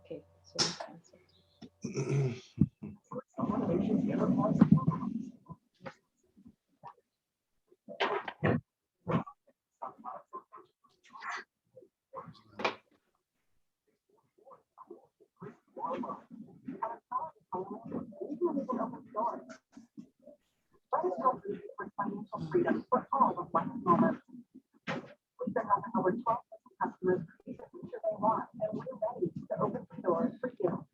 Okay, so financial freedom for all of life's moments. We've been helping over 12,000 customers create the future they want, and we're ready to open the doors for you.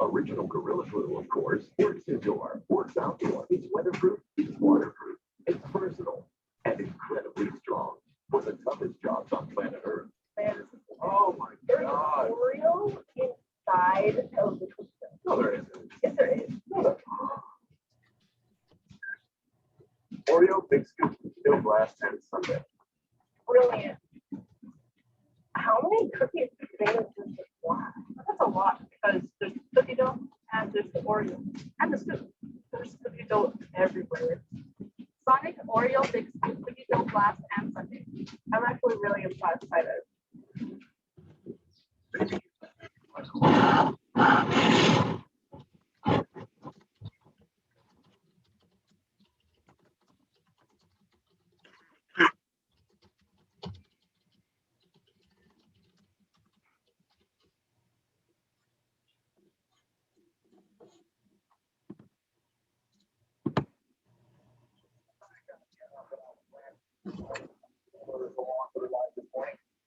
Original Gorilla Glue, of course, works indoor, works outdoor. It's weatherproof, it's waterproof, it's versatile, and incredibly strong for the toughest jobs on planet Earth. Oh my God! Oreo inside of the twister. No, there isn't. Yes, there is. No, Oreo, Big Scoop, Still Blast, and Sundae. Brilliant. How many cookies do they use this one? That's a lot because there's cookie dough and there's the Oreo and the soup. There's cookie dough everywhere. Sonic, Oreo, Big Scoop, cookie dough, blast, and Sunday. I'm actually really impressed by this.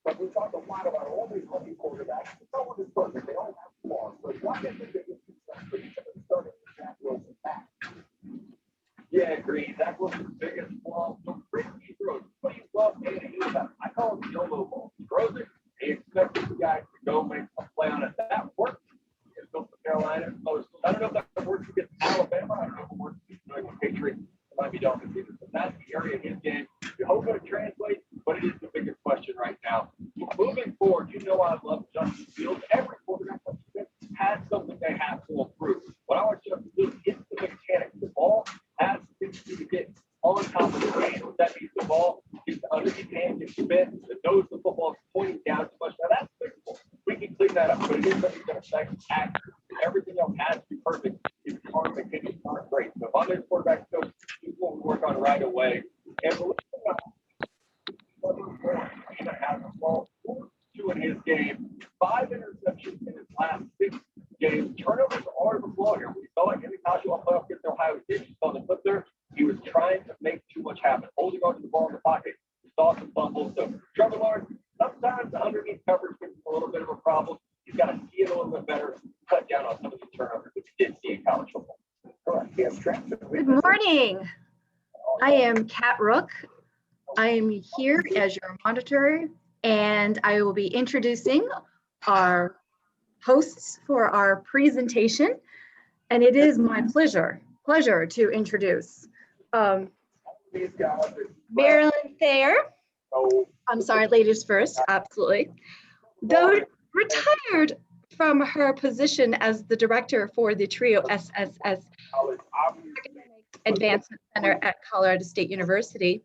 But we talked a lot about all these rookie quarterbacks. No one is perfect. They all have flaws. But why get the biggest success for each of them starting with Zach Wilson back? Yeah, agree. Zach Wilson's biggest flaw. The risky throws. But he's well paid to use them. I call it the YOLO ball. He throws it. He expects the guy to go make a play on it. That worked. It's built for Carolina. I don't know if that works against Alabama. I don't know if it works against the Patriots. It might be Dolphins either. But that's the area of his game. You hope it translates, but it is the biggest question right now. Moving forward, you know I love Justin Fields. Every quarterback has something they have to improve. What I want Justin Fields is the mechanics. The ball has things to get on top of the hand. What that means, the ball gets underneath the hand, gets spin. The nose of the football is pointing down too much. Now that's fixable. We can clean that up, but it is something that affects accuracy. Everything else has to be perfect. If your arm and kidneys aren't great. So if I'm in quarterback coach, this is what we work on right away. And believe it or not, has a ball 4-2 in his game, 5 interceptions in his last 6 games. Turnovers are the flaw here. We saw it in the college playoff against Ohio State. You saw the clip there. He was trying to make too much happen, holding on to the ball in the pocket. We saw some fumbles. So Trevor Lawrence, sometimes underneath coverage is a little bit of a problem. He's got to see it a little bit better, cut down on some of the turnovers that we did see in college football. Correct. He has strengths. Good morning. I am Kat Rook. I am here as your monitor, and I will be introducing our hosts for our presentation. And it is my pleasure to introduce Marilyn Thayer. I'm sorry, ladies first, absolutely. Though retired from her position as the director for the TRIO SSS Advancement Center at Colorado State University,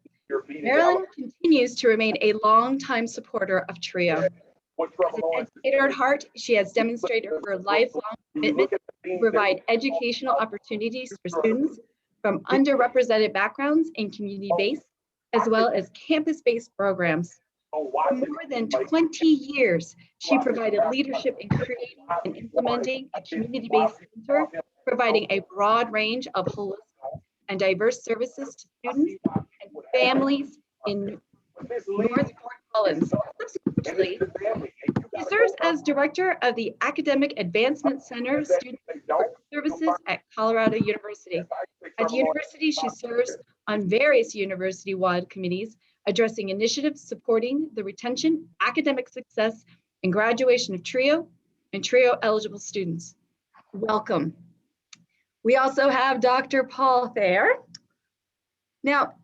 Marilyn continues to remain a longtime supporter of TRIO. As an educator at heart, she has demonstrated her lifelong commitment to provide educational opportunities for students from underrepresented backgrounds and community-based, as well as campus-based programs. For more than 20 years, she provided leadership in creating and implementing a community-based center, providing a broad range of holistic and diverse services to students and families in North Fort Collins. Subsequently, she serves as director of the Academic Advancement Center Student Support Services at Colorado University. At the university, she serves on various university-wide committees addressing initiatives supporting the retention, academic success, and graduation of TRIO and TRIO eligible students. Welcome. We also have Dr. Paul Thayer. Now,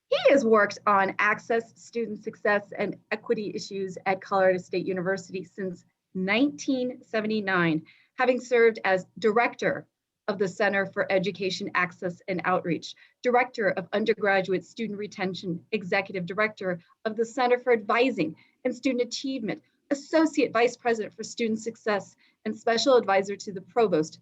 he has worked on access, student success, and equity issues at Colorado State University since 1979, having served as director of the Center for Education Access and Outreach, director of undergraduate student retention, executive director of the Center for Advising and Student Achievement, associate vice president for student success, and special advisor to the provost.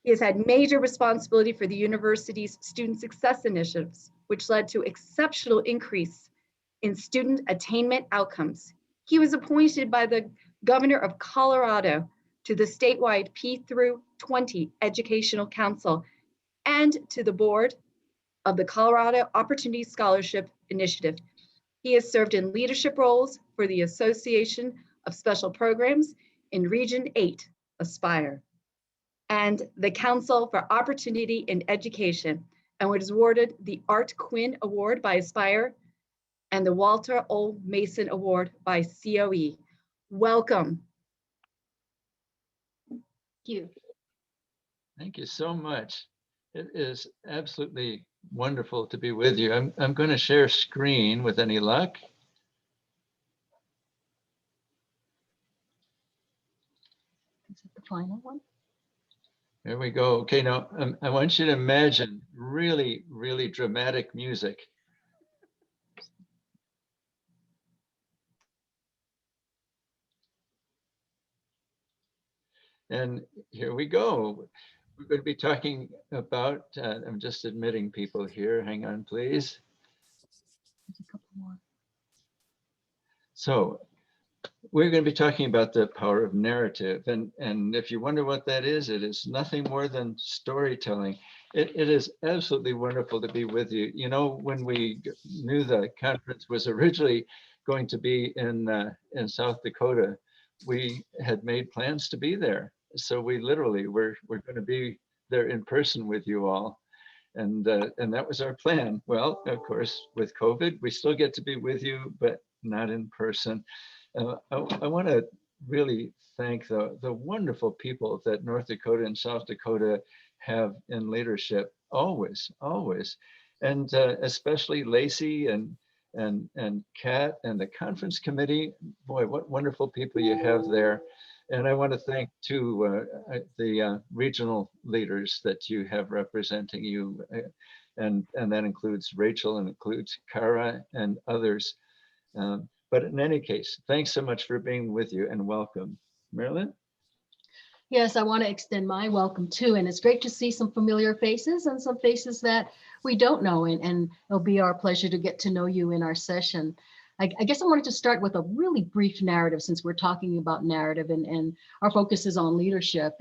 He has had major responsibility for the university's student success initiatives, which led to exceptional increase in student attainment outcomes. He was appointed by the governor of Colorado to the statewide P through 20 Educational Council and to the board of the Colorado Opportunity Scholarship Initiative. He has served in leadership roles for the Association of Special Programs in Region 8, Aspire, and the Council for Opportunity in Education, and was awarded the Art Quinn Award by Aspire and the Walter O. Mason Award by COE. Welcome. Thank you. Thank you so much. It is absolutely wonderful to be with you. I'm going to share screen with any luck. Is it the final one? There we go. Okay, now I want you to imagine really, really dramatic music. And here we go. We're going to be talking about, I'm just admitting people here. Hang on, please. There's a couple more. So we're going to be talking about the power of narrative. And if you wonder what that is, it is nothing more than storytelling. It is absolutely wonderful to be with you. You know, when we knew the conference was originally going to be in South Dakota, we had made plans to be there. So we literally we're going to be there in person with you all. And that was our plan. Well, of course, with COVID, we still get to be with you, but not in person. I want to really thank the wonderful people that North Dakota and South Dakota have in leadership, always, always. And especially Lacey and Kat and the conference committee. Boy, what wonderful people you have there. And I want to thank too the regional leaders that you have representing you. And that includes Rachel and includes Kara and others. But in any case, thanks so much for being with you and welcome. Marilyn? Yes, I want to extend my welcome too. And it's great to see some familiar faces and some faces that we don't know. And it'll be our pleasure to get to know you in our session. I guess I wanted to start with a really brief narrative since we're talking about narrative and our focus is on leadership.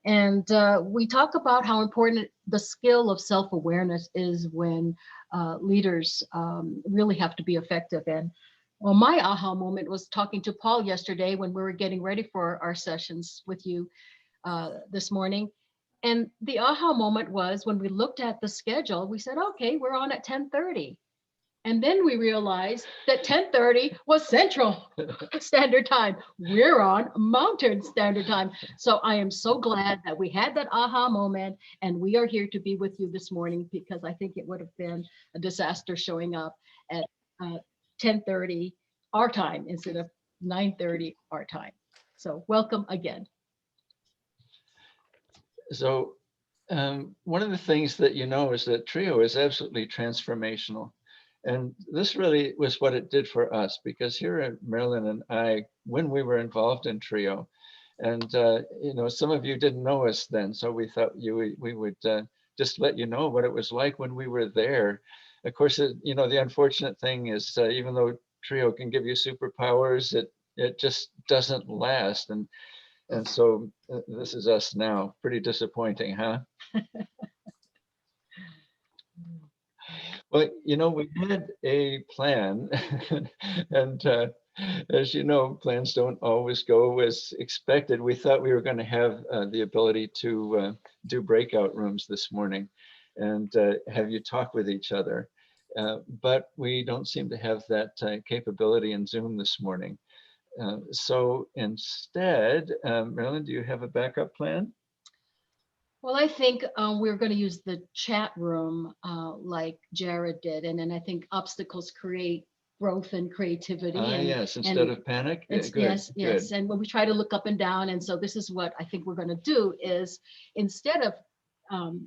And we talk about how important the skill of self-awareness is when leaders really have to be effective. And well, my aha moment was talking to Paul yesterday when we were getting ready for our sessions with you this morning. And the aha moment was when we looked at the schedule, we said, okay, we're on at 10:30. And then we realized that 10:30 was Central Standard Time. We're on Mountain Standard Time. So I am so glad that we had that aha moment and we are here to be with you this morning because I think it would have been a disaster showing up at 10:30 our time instead of 9:30 our time. So welcome again. So one of the things that you know is that TRIO is absolutely transformational. And this really was what it did for us, because here at Marilyn and I, when we were involved in TRIO, and you know, some of you didn't know us then, so we thought we would just let you know what it was like when we were there. Of course, you know, the unfortunate thing is even though TRIO can give you superpowers, it just doesn't last. And so this is us now. Pretty disappointing, huh? Well, you know, we had a plan, and as you know, plans don't always go as expected. We thought we were going to have the ability to do breakout rooms this morning. and have you talk with each other. But we don't seem to have that capability in Zoom this morning. So instead, Marilyn, do you have a backup plan? Well, I think we're going to use the chat room like Jared did. And then I think obstacles create growth and creativity. Yes, instead of panic. Yeah, good, yes, yes. good. And when we try to look up and down. And so this is what I think we're going to do is instead of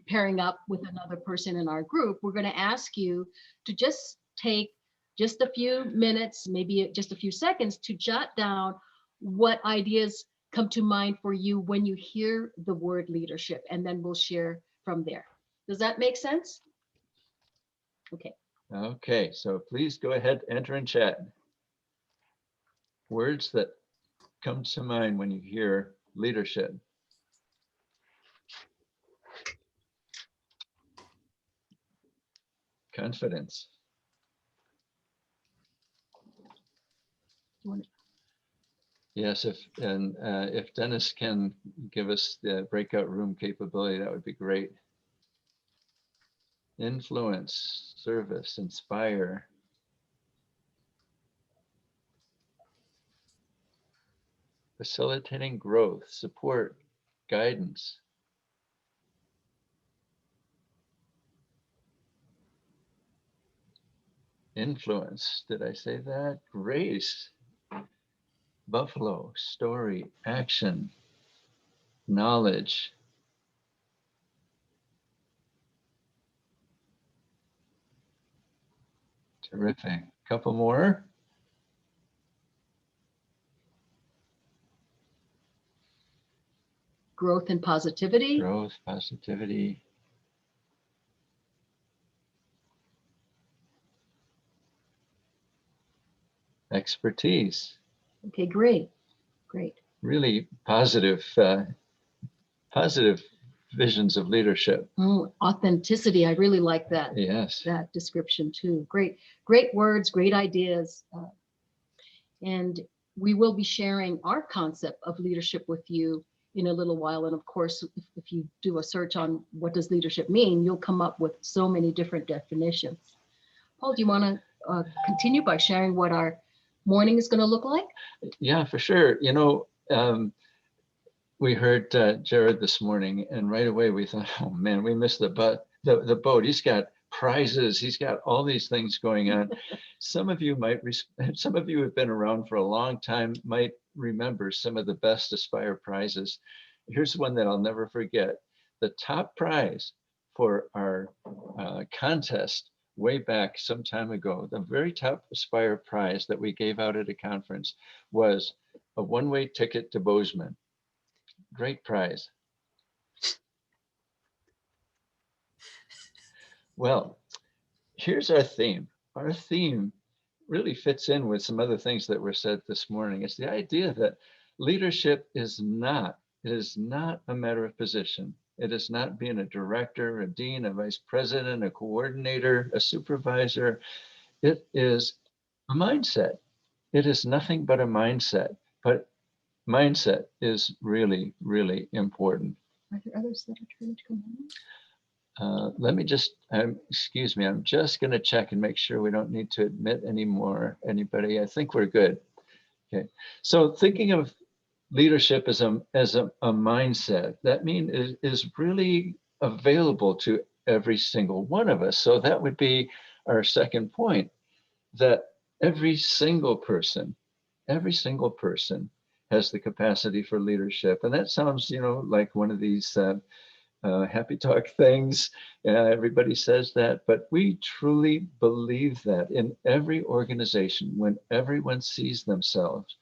pairing up with another person in our group, we're going to ask you to just take just a few minutes, maybe just a few seconds to jot down what ideas come to mind for you when you hear the word leadership, and then we'll share from there. Does that make sense? Okay. Okay, so please go ahead, enter in chat. Words that come to mind when you hear leadership. Confidence. Yes, if Dennis can give us the breakout room capability, that would be great. Influence, service, inspire. Facilitating growth, support, guidance. Influence, did I say that? Grace. Buffalo, story, action, knowledge. Terrific. Couple more. Growth and positivity. Growth, positivity. Expertise. Okay, great, great. Really positive visions of leadership. Authenticity, I really like that. Yes. That description too. Great, great words, great ideas. And we will be sharing our concept of leadership with you in a little while. And of course, if you do a search on what does leadership mean, you'll come up with so many different definitions. Paul, do you want to continue by sharing what our morning is going to look like? Yeah, for sure. You know, we heard Jared this morning, and right away we thought, oh man, we missed the boat. He's got prizes. He's got all these things going on. Some of you have been around for a long time, might remember some of the best Aspire prizes. Here's one that I'll never forget. The top prize for our contest way back some time ago, the very top Aspire prize that we gave out at a conference was a one-way ticket to Bozeman. Great prize. Well, here's our theme. Our theme really fits in with some other things that were said this morning. It's the idea that leadership is not a matter of position. It is not being a director, a dean, a vice president, a coordinator, a supervisor. It is a mindset. It is nothing but a mindset. But mindset is really, really important. Are there others that are trying to come in? Let me just, excuse me, I'm just going to check and make sure we don't need to admit anybody. I think we're good. Okay. So thinking of leadership as a mindset, that means it is really available to every single one of us. So that would be our second point, that every single person has the capacity for leadership. And that sounds, like one of these happy talk things. Everybody says that, but we truly believe that in every organization, when everyone sees themselves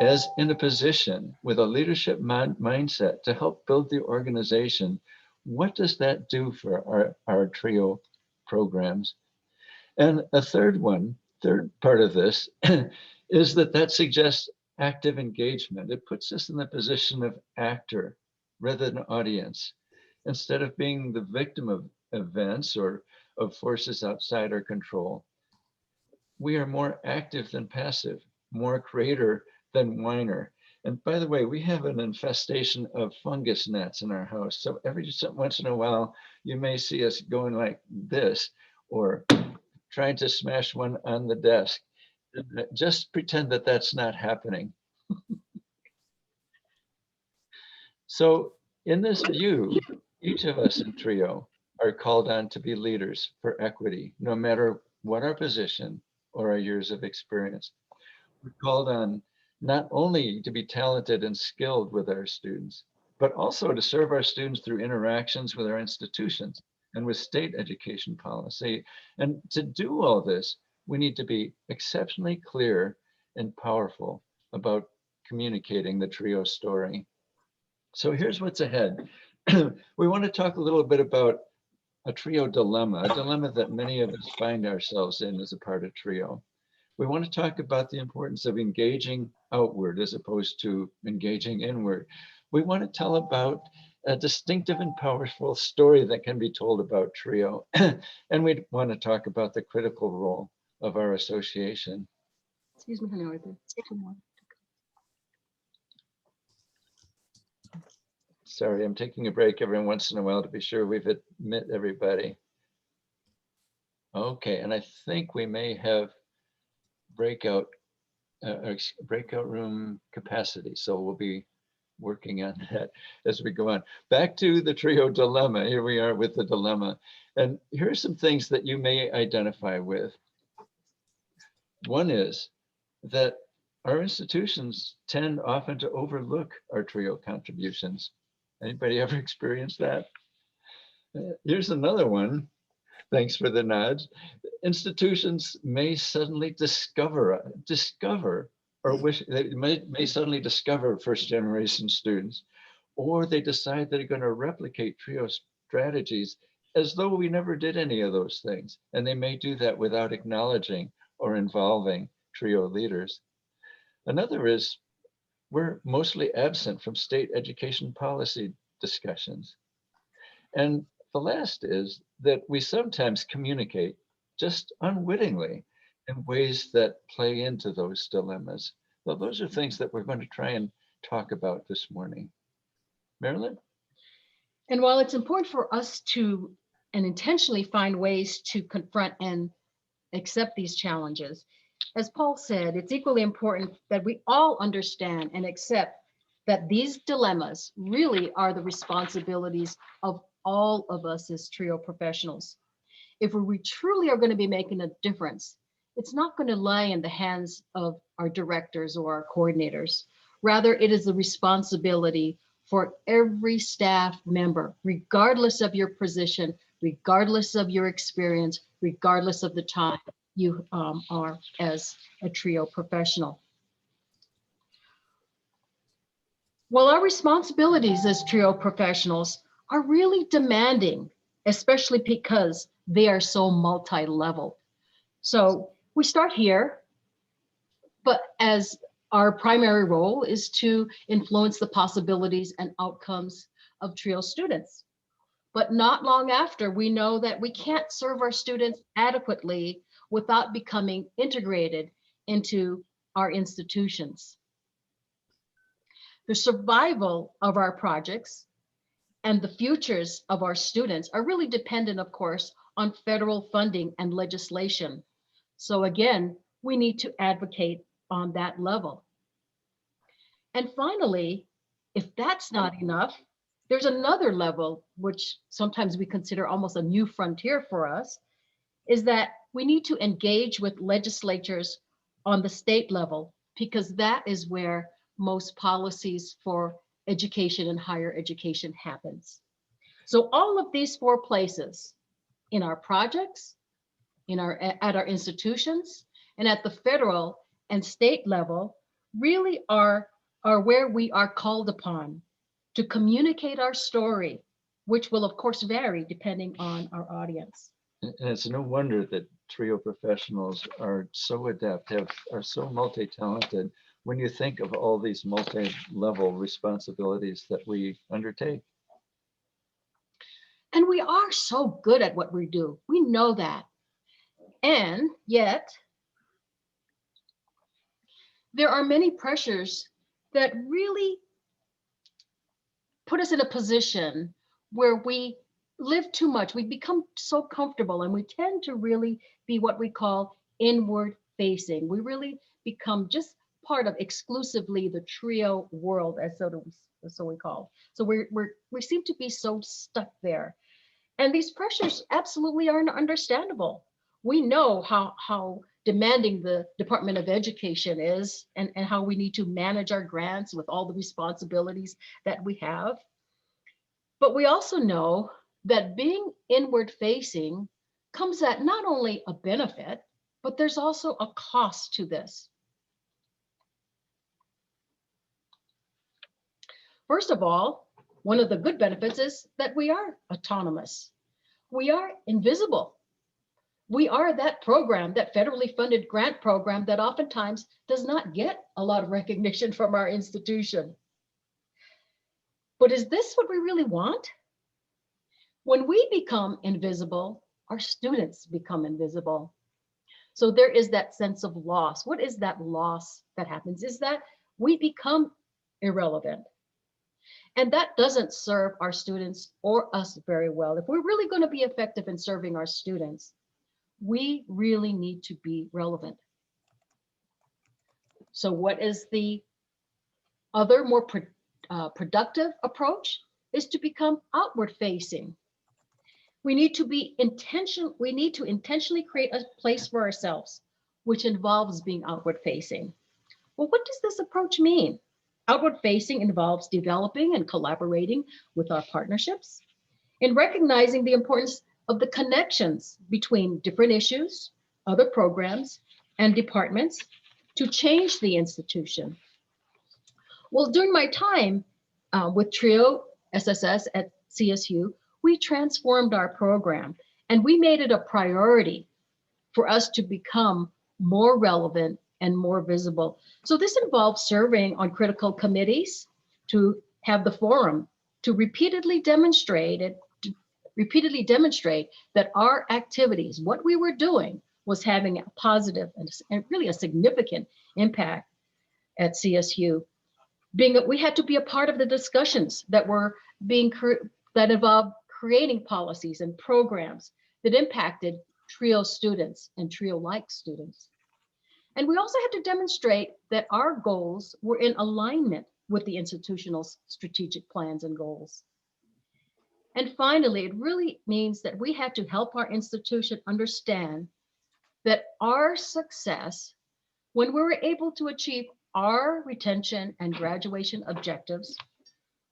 as in a position with a leadership mindset to help build the organization, what does that do for our TRIO programs? And a third part of this is that suggests active engagement. It puts us in the position of actor rather than audience. Instead of being the victim of events or of forces outside our control, we are more active than passive, more creator than whiner. And by the way, we have an infestation of fungus gnats in our house. So every once in a while, you may see us going like this or trying to smash one on the desk. Just pretend that that's not happening. So in this view, each of us in TRIO are called on to be leaders for equity, no matter what our position or our years of experience. We're called on not only to be talented and skilled with our students, but also to serve our students through interactions with our institutions and with state education policy. And to do all this, we need to be exceptionally clear and powerful about communicating the TRIO story. So here's what's ahead. We want to talk a little bit about a TRIO dilemma, a dilemma that many of us find ourselves in as a part of TRIO. We want to talk about the importance of engaging outward as opposed to engaging inward. We want to tell about a distinctive and powerful story that can be told about TRIO. And we want to talk about the critical role of our association. Excuse me, honey, are there two more? Sorry, I'm taking a break every once in a while to be sure we've admit everybody. Okay, and I think we may have breakout room capacity. So we'll be working on that as we go on. Back to the TRIO dilemma. Here we are with the dilemma. And here are some things that you may identify with. One is that our institutions tend often to overlook our TRIO contributions. Anybody ever experienced that? Here's another one. Thanks for the nods. Institutions may suddenly discover or wish they may suddenly discover first generation students, or they decide they're going to replicate TRIO strategies as though we never did any of those things. And they may do that without acknowledging or involving TRIO leaders. Another is we're mostly absent from state education policy discussions. And the last is that we sometimes communicate just unwittingly in ways that play into those dilemmas. Well, those are things that we're going to try and talk about this morning. Marilyn? And while it's important for us to and intentionally find ways to confront and accept these challenges, as Paul said, it's equally important that we all understand and accept that these dilemmas really are the responsibilities of all of us as TRIO professionals. If we truly are going to be making a difference, it's not going to lie in the hands of our directors or our coordinators. Rather, it is the responsibility for every staff member, regardless of your position, regardless of your experience, regardless of the time you are as a TRIO professional. Well, our responsibilities as TRIO professionals are really demanding, especially because they are so multi-level. So we start here, but as our primary role is to influence the possibilities and outcomes of TRIO students. But not long after, we know that we can't serve our students adequately without becoming integrated into our institutions. The survival of our projects and the futures of our students are really dependent, of course, on federal funding and legislation. So again, we need to advocate on that level. And finally, if that's not enough, there's another level, which sometimes we consider almost a new frontier for us, is that we need to engage with legislatures on the state level, because that is where most policies for education and higher education happens. So all of these four places, in our projects, at our institutions, and at the federal and state level, really are where we are called upon to communicate our story, which will of course vary depending on our audience. And it's no wonder that TRIO professionals are so adept, are so multi-talented when you think of all these multi-level responsibilities that we undertake. And we are so good at what we do. We know that. And yet, there are many pressures that really put us in a position where we live too much. We become so comfortable and we tend to really be what we call inward facing. We really become just part of exclusively the trio world, as so we call. So we seem to be so stuck there. And these pressures absolutely are understandable. We know how demanding the Department of Education is, and how we need to manage our grants with all the responsibilities that we have. But we also know that being inward facing comes at not only a benefit, but there's also a cost to this. First of all, one of the good benefits is that we are autonomous. We are invisible. We are that program, that federally funded grant program that oftentimes does not get a lot of recognition from our institution. But is this what we really want? When we become invisible, our students become invisible. So there is that sense of loss. What is that loss that happens? Is that we become irrelevant. And that doesn't serve our students or us very well. If we're really going to be effective in serving our students, we really need to be relevant. So what is the other more productive approach? Is to become outward facing. We need to intentionally create a place for ourselves, which involves being outward facing. Well, what does this approach mean? Outward facing involves developing and collaborating with our partnerships and recognizing the importance of the connections between different issues, other programs, and departments to change the institution. Well, during my time with TRIO SSS at CSU, we transformed our program and we made it a priority for us to become more relevant and more visible. So this involves serving on critical committees, to have the forum, to repeatedly demonstrate that our activities, what we were doing, was having a positive and really a significant impact at CSU. We had to be a part of the discussions that were that involved creating policies and programs that impacted TRIO students and TRIO-like students. And we also had to demonstrate that our goals were in alignment with the institutional strategic plans and goals. And finally, it really means that we had to help our institution understand that our success, when we were able to achieve our retention and graduation objectives,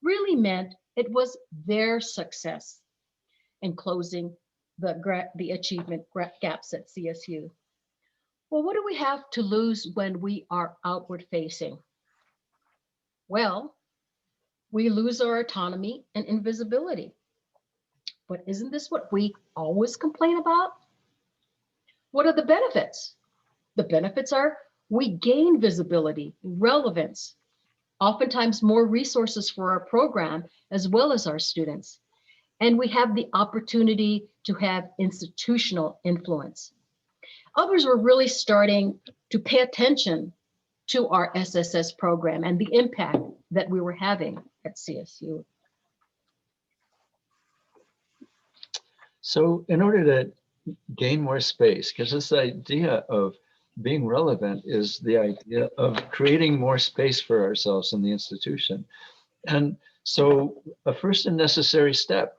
really meant it was their success in closing the achievement gaps at CSU. Well, what do we have to lose when we are outward facing? Well, we lose our autonomy and invisibility. But isn't this what we always complain about? What are the benefits? The benefits are we gain visibility, relevance, oftentimes more resources for our program as well as our students. And we have the opportunity to have institutional influence. Others were really starting to pay attention to our SSS program and the impact that we were having at CSU. So in order to gain more space, because this idea of being relevant is the idea of creating more space for ourselves in the institution. And so a first and necessary step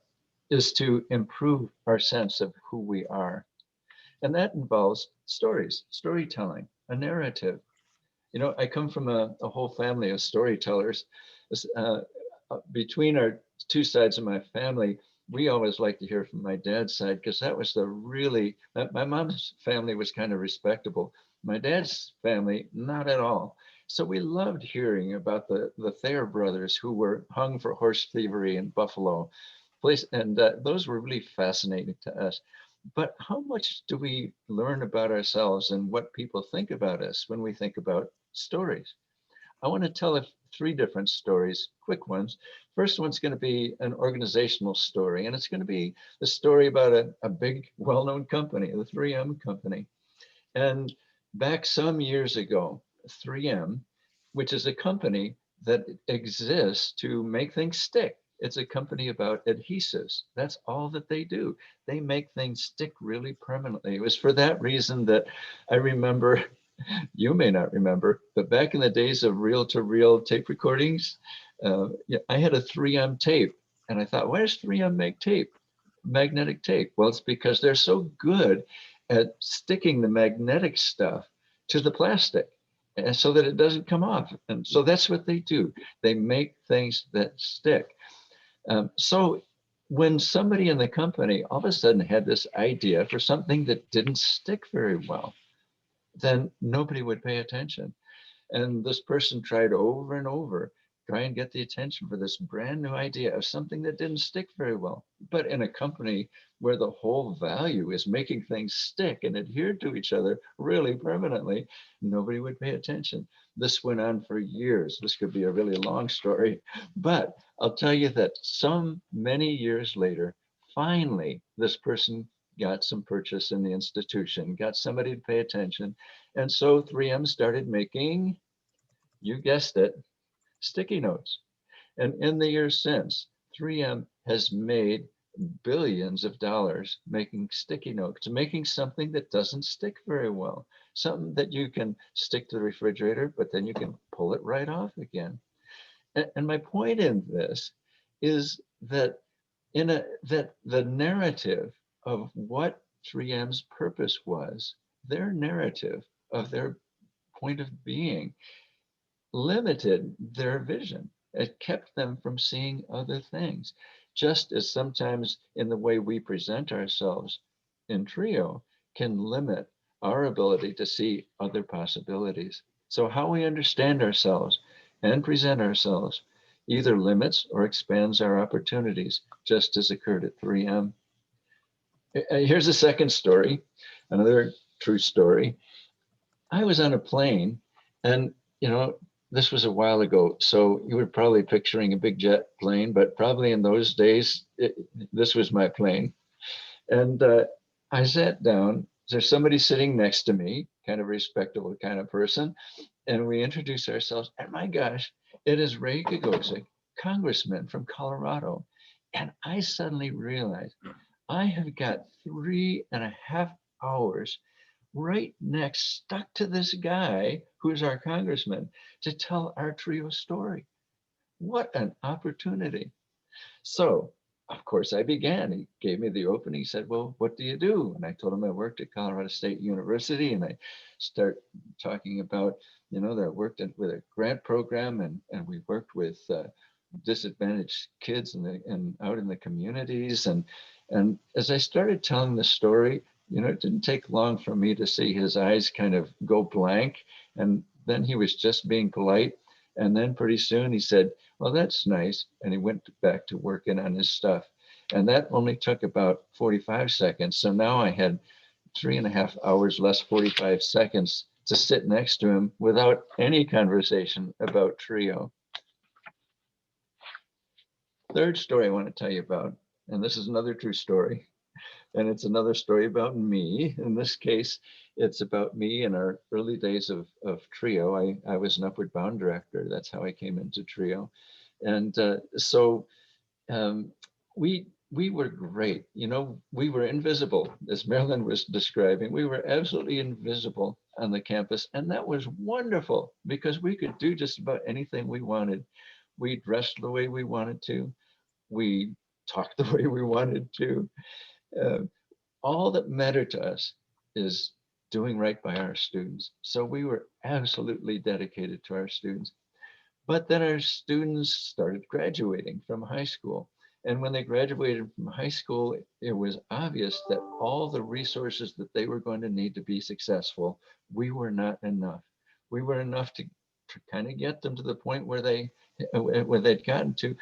is to improve our sense of who we are. And that involves stories, storytelling, a narrative. You know, I come from a whole family of storytellers. Between our two sides of my family, we always like to hear from my dad's side, because that was my mom's family was kind of respectable. My dad's family, not at all. So we loved hearing about the Thayer brothers who were hung for horse thievery in Buffalo. And those were really fascinating to us. But how much do we learn about ourselves and what people think about us when we think about stories? I want to tell 3 different stories, quick ones. First one's going to be an organizational story, and it's going to be a story about a big, well-known company, the 3M company. And back some years ago, 3M, which is a company that exists to make things stick. It's a company about adhesives. That's all that they do. They make things stick really permanently. It was for that reason that I remember, you may not remember, but back in the days of reel-to-reel tape recordings, yeah, I had a 3M tape. And I thought, why does 3M make tape? Magnetic tape. Well, it's because they're so good at sticking the magnetic stuff to the plastic and so that it doesn't come off. And so that's what they do. They make things that stick. So when somebody in the company all of a sudden had this idea for something that didn't stick very well, then nobody would pay attention. And this person tried over and over, try and get the attention for this brand new idea of something that didn't stick very well. But in a company where the whole value is making things stick and adhere to each other really permanently, nobody would pay attention. This went on for years. This could be a really long story, but I'll tell you that many years later, finally, this person got some purchase in the institution, got somebody to pay attention. And so 3M started making, you guessed it, sticky notes. And in the years since, 3M has made billions of dollars making sticky notes, making something that doesn't stick very well, something that you can stick to the refrigerator, but then you can pull it right off again. And my point in this is that that the narrative of what 3M's purpose was, their narrative of their point of being, limited their vision. It kept them from seeing other things, just as sometimes in the way we present ourselves in Trio can limit our ability to see other possibilities. So how we understand ourselves and present ourselves either limits or expands our opportunities, just as occurred at 3M. Here's a second story, another true story. I was on a plane and, this was a while ago, so you were probably picturing a big jet plane, but probably in those days, this was my plane. And I sat down. There's somebody sitting next to me, kind of respectable kind of person, and we introduced ourselves. And my gosh, it is Ray Gagosic, congressman from Colorado. And I suddenly realized I have got 3.5 hours right next, stuck to this guy who's our congressman to tell our Trio story. What an opportunity. So, of course, I began. He gave me the opening. He said, well, what do you do? And I told him I worked at Colorado State University. And I start talking about, that I worked with a grant program and we worked with disadvantaged kids and out in the communities. And as I started telling the story, it didn't take long for me to see his eyes kind of go blank. And then he was just being polite. And then pretty soon he said, well, that's nice. And he went back to working on his stuff. And that only took about 45 seconds. So now I had 3.5 hours less 45 seconds to sit next to him without any conversation about Trio. Third story I want to tell you about, and this is another true story. And it's another story about me. In this case, it's about me in our early days of Trio. I was an Upward Bound director. That's how I came into Trio. And so we were great. We were invisible, as Marilyn was describing. We were absolutely invisible on the campus. And that was wonderful because we could do just about anything we wanted. We dressed the way we wanted to. We talked the way we wanted to. All that mattered to us is doing right by our students. So we were absolutely dedicated to our students. But then our students started graduating from high school. And when they graduated from high school, it was obvious that all the resources that they were going to need to be successful, we were not enough. We were enough to kind of get them to the point where they'd gotten to,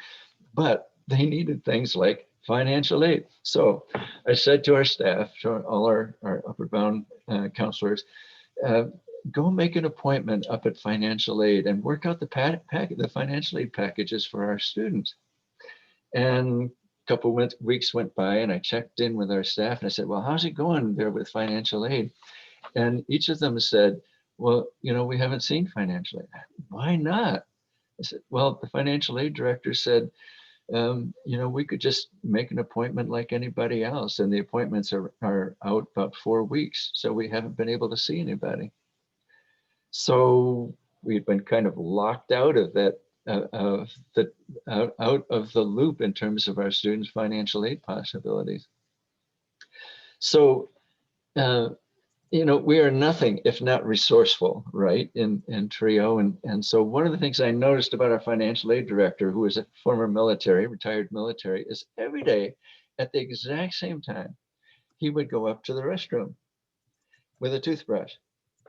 but they needed things like financial aid. So I said to our staff, to all our Upward Bound counselors, go make an appointment up at financial aid and work out the financial aid packages for our students. And a couple of weeks went by and I checked in with our staff and I said, well, how's it going there with financial aid? And each of them said, well, we haven't seen financial aid. Why not? I said, well, the financial aid director said, you know, we could just make an appointment like anybody else. And the appointments are out about 4 weeks. So we haven't been able to see anybody. So we've been kind of locked out of that, out of the loop in terms of our students' financial aid possibilities. So, you know, we are nothing if not resourceful, right, in TRIO. And so one of the things I noticed about our financial aid director, who is a former military, retired military, is every day at the exact same time, he would go up to the restroom with a toothbrush.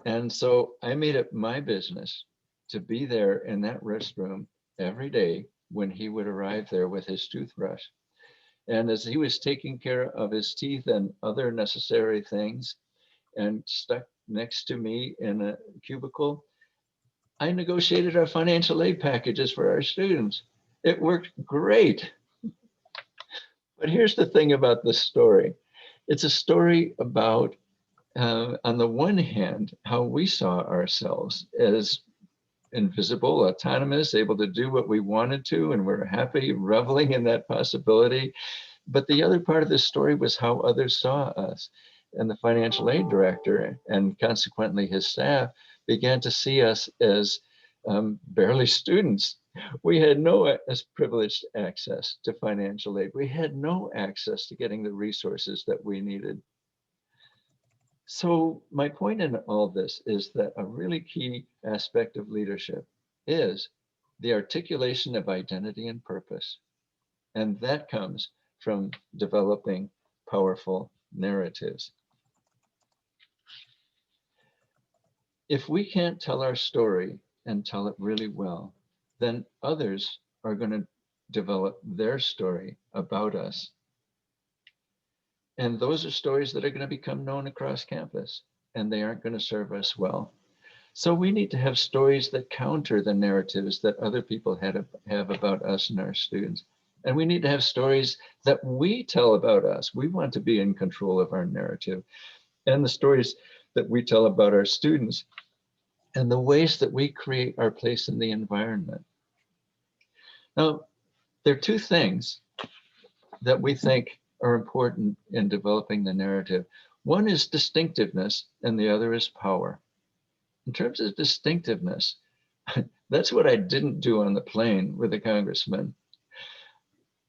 And so I made it my business to be there in that restroom every day when he would arrive there with his toothbrush. And as he was taking care of his teeth and other necessary things and stuck next to me in a cubicle, I negotiated our financial aid packages for our students. It worked great. But here's the thing about this story. It's a story about, on the one hand, how we saw ourselves as invisible, autonomous, able to do what we wanted to, and we're happy, reveling in that possibility. But the other part of this story was how others saw us. And the financial aid director, and consequently his staff, began to see us as barely students. We had no privileged access to financial aid. We had no access to getting the resources that we needed. So my point in all this is that a really key aspect of leadership is the articulation of identity and purpose. And that comes from developing powerful narratives. If we can't tell our story and tell it really well, then others are going to develop their story about us. And those are stories that are going to become known across campus, and they aren't going to serve us well. So we need to have stories that counter the narratives that other people have about us and our students. And we need to have stories that we tell about us. We want to be in control of our narrative, and the stories that we tell about our students, and the ways that we create our place in the environment. Now, there are two things that we think are important in developing the narrative. One is distinctiveness, and the other is power. In terms of distinctiveness, that's what I didn't do on the plane with the congressman.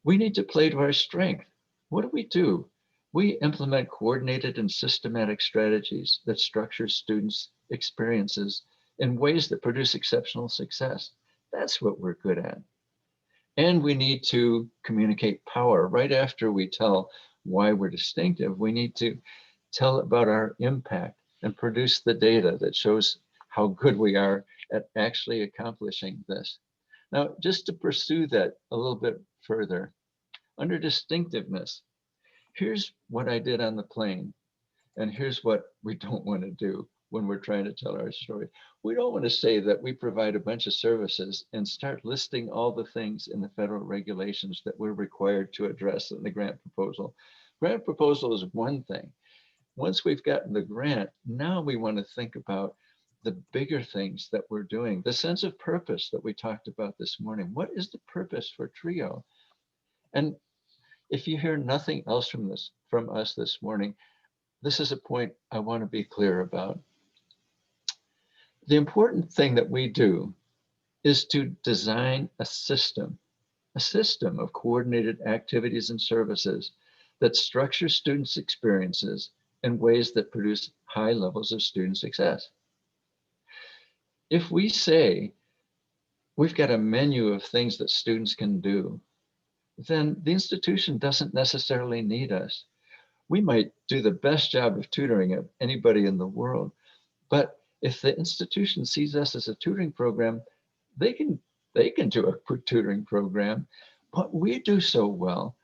We need to play to our strength. What do? We implement coordinated and systematic strategies that structure students' experiences in ways that produce exceptional success. That's what we're good at. And we need to communicate power. Right after we tell why we're distinctive, we need to tell about our impact and produce the data that shows how good we are at actually accomplishing this. Now, just to pursue that a little bit further, under distinctiveness, here's what I did on the plane, and here's what we don't want to do when we're trying to tell our story. We don't want to say that we provide a bunch of services and start listing all the things in the federal regulations that we're required to address in the grant proposal. Grant proposal is one thing. Once we've gotten the grant, now we want to think about the bigger things that we're doing, the sense of purpose that we talked about this morning. What is the purpose for TRIO? And if you hear nothing else from us this morning, this is a point I want to be clear about. The important thing that we do is to design a system of coordinated activities and services that structure students' experiences in ways that produce high levels of student success. If we say we've got a menu of things that students can do, then the institution doesn't necessarily need us. We might do the best job of tutoring of anybody in the world, but if the institution sees us as a tutoring program, they can do a tutoring program. What we do so well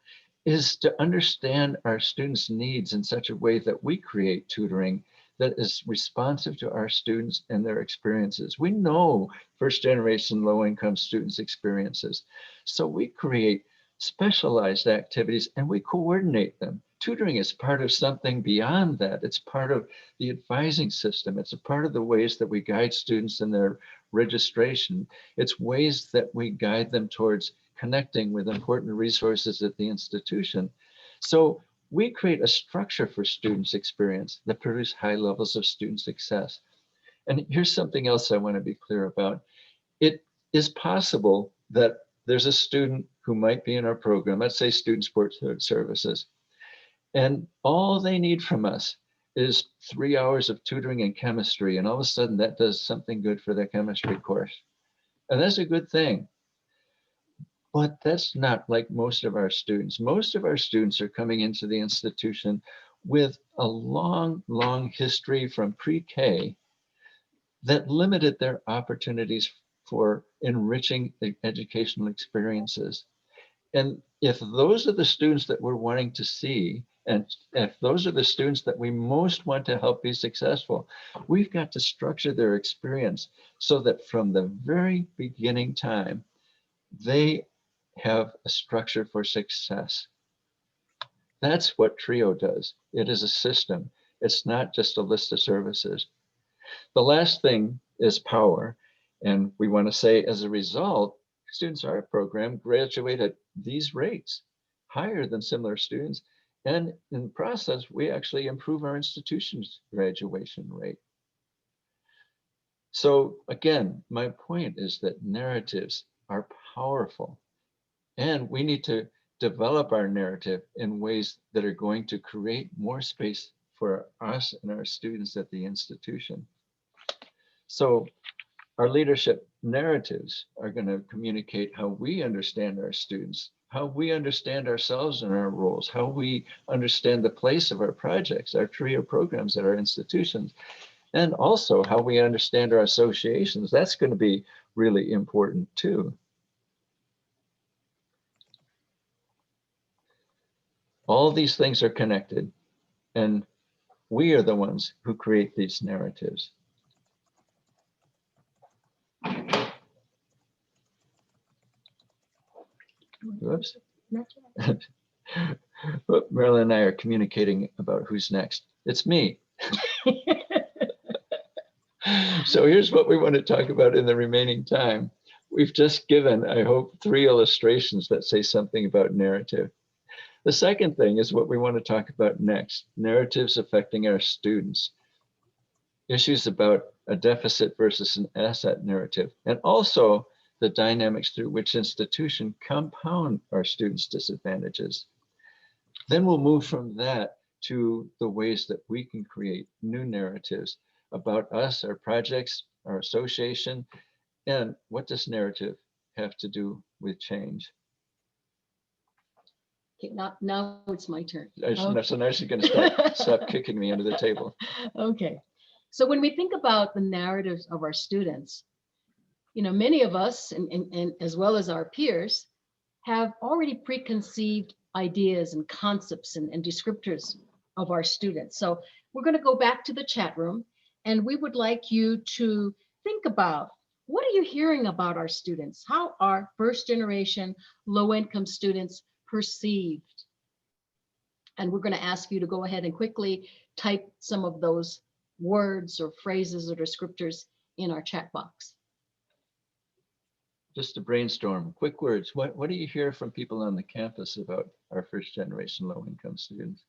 is to understand our students' needs in such a way that we create tutoring that is responsive to our students and their experiences. We know first generation low-income students' experiences. So we create specialized activities and we coordinate them tutoring is part of something beyond that. It's part of the advising system. It's a part of the ways that we guide students in their registration. It's ways that we guide them towards connecting with important resources at the institution. So we create a structure for students' experience that produce high levels of student success. And here's something else I want to be clear about. It is possible that there's a student who might be in our program, let's say student sports services, and all they need from us is 3 hours of tutoring in chemistry, and all of a sudden that does something good for their chemistry course. And that's a good thing. But that's not like most of our students. Most of our students are coming into the institution with a long, long history from pre-K that limited their opportunities for enriching educational experiences. And if those are the students that we're wanting to see, and if those are the students that we most want to help be successful, we've got to structure their experience so that from the very beginning time, they have a structure for success. That's what TRIO does. It is a system. It's not just a list of services. The last thing is power. And we want to say, as a result, students in our program graduate at these rates, higher than similar students. And in the process, we actually improve our institution's graduation rate. So again, my point is that narratives are powerful. And we need to develop our narrative in ways that are going to create more space for us and our students at the institution. So our leadership narratives are going to communicate how we understand our students, how we understand ourselves and our roles, how we understand the place of our projects, our TRIO programs at our institutions, and also how we understand our associations. That's going to be really important too. All these things are connected, and we are the ones who create these narratives. Whoops. But Marilyn and I are communicating about who's next. It's me. So here's what we want to talk about in the remaining time. We've just given, I hope, 3 illustrations that say something about narrative. The second thing is what we want to talk about next, narratives affecting our students. Issues about a deficit versus an asset narrative, and also the dynamics through which institutions compound our students' disadvantages. Then we'll move from that to the ways that we can create new narratives about us, our projects, our association, and what does narrative have to do with change. Okay, now it's my turn. So now she's going to stop kicking me under the table. Okay. So when we think about the narratives of our students, many of us, and as well as our peers, have already preconceived ideas and concepts and descriptors of our students. So we're going to go back to the chat room, and we would like you to think about, what are you hearing about our students? How are first generation low-income students perceived? And we're going to ask you to go ahead and quickly type some of those words or phrases or descriptors in our chat box. Just to brainstorm, quick words. What do you hear from people on the campus about our first generation low-income students?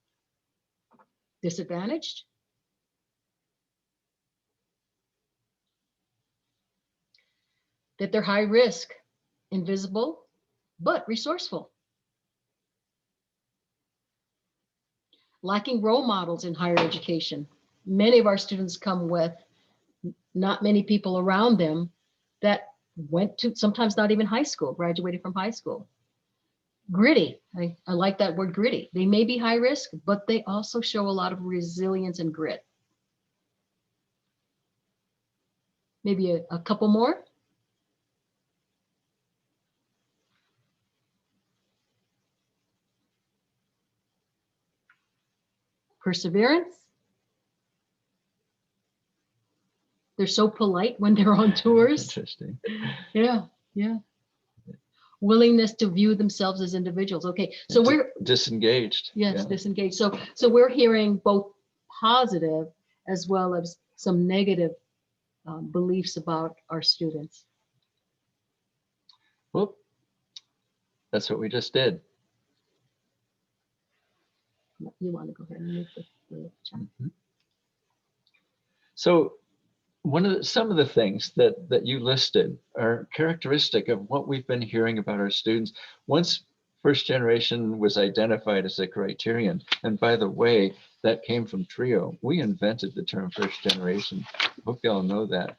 Disadvantaged? That they're high risk, invisible, but resourceful. Lacking role models in higher education. Many of our students come with not many people around them that went to sometimes not even high school, graduated from high school. Gritty, I like that word, gritty. They may be high risk, but they also show a lot of resilience and grit. Maybe a couple more. Perseverance. They're so polite when they're on tours. Interesting. Yeah. willingness to view themselves as individuals. Okay, so we're disengaged. yes, Yeah. disengaged. So we're hearing both positive as well as some negative beliefs about our students. Whoop. That's what we just did. You want to go ahead and move the chat? Mhm. So some of the things that you listed are characteristic of what we've been hearing about our students. Once first generation was identified as a criterion, and by the way, that came from TRIO. We invented the term first generation. Hope you all know that.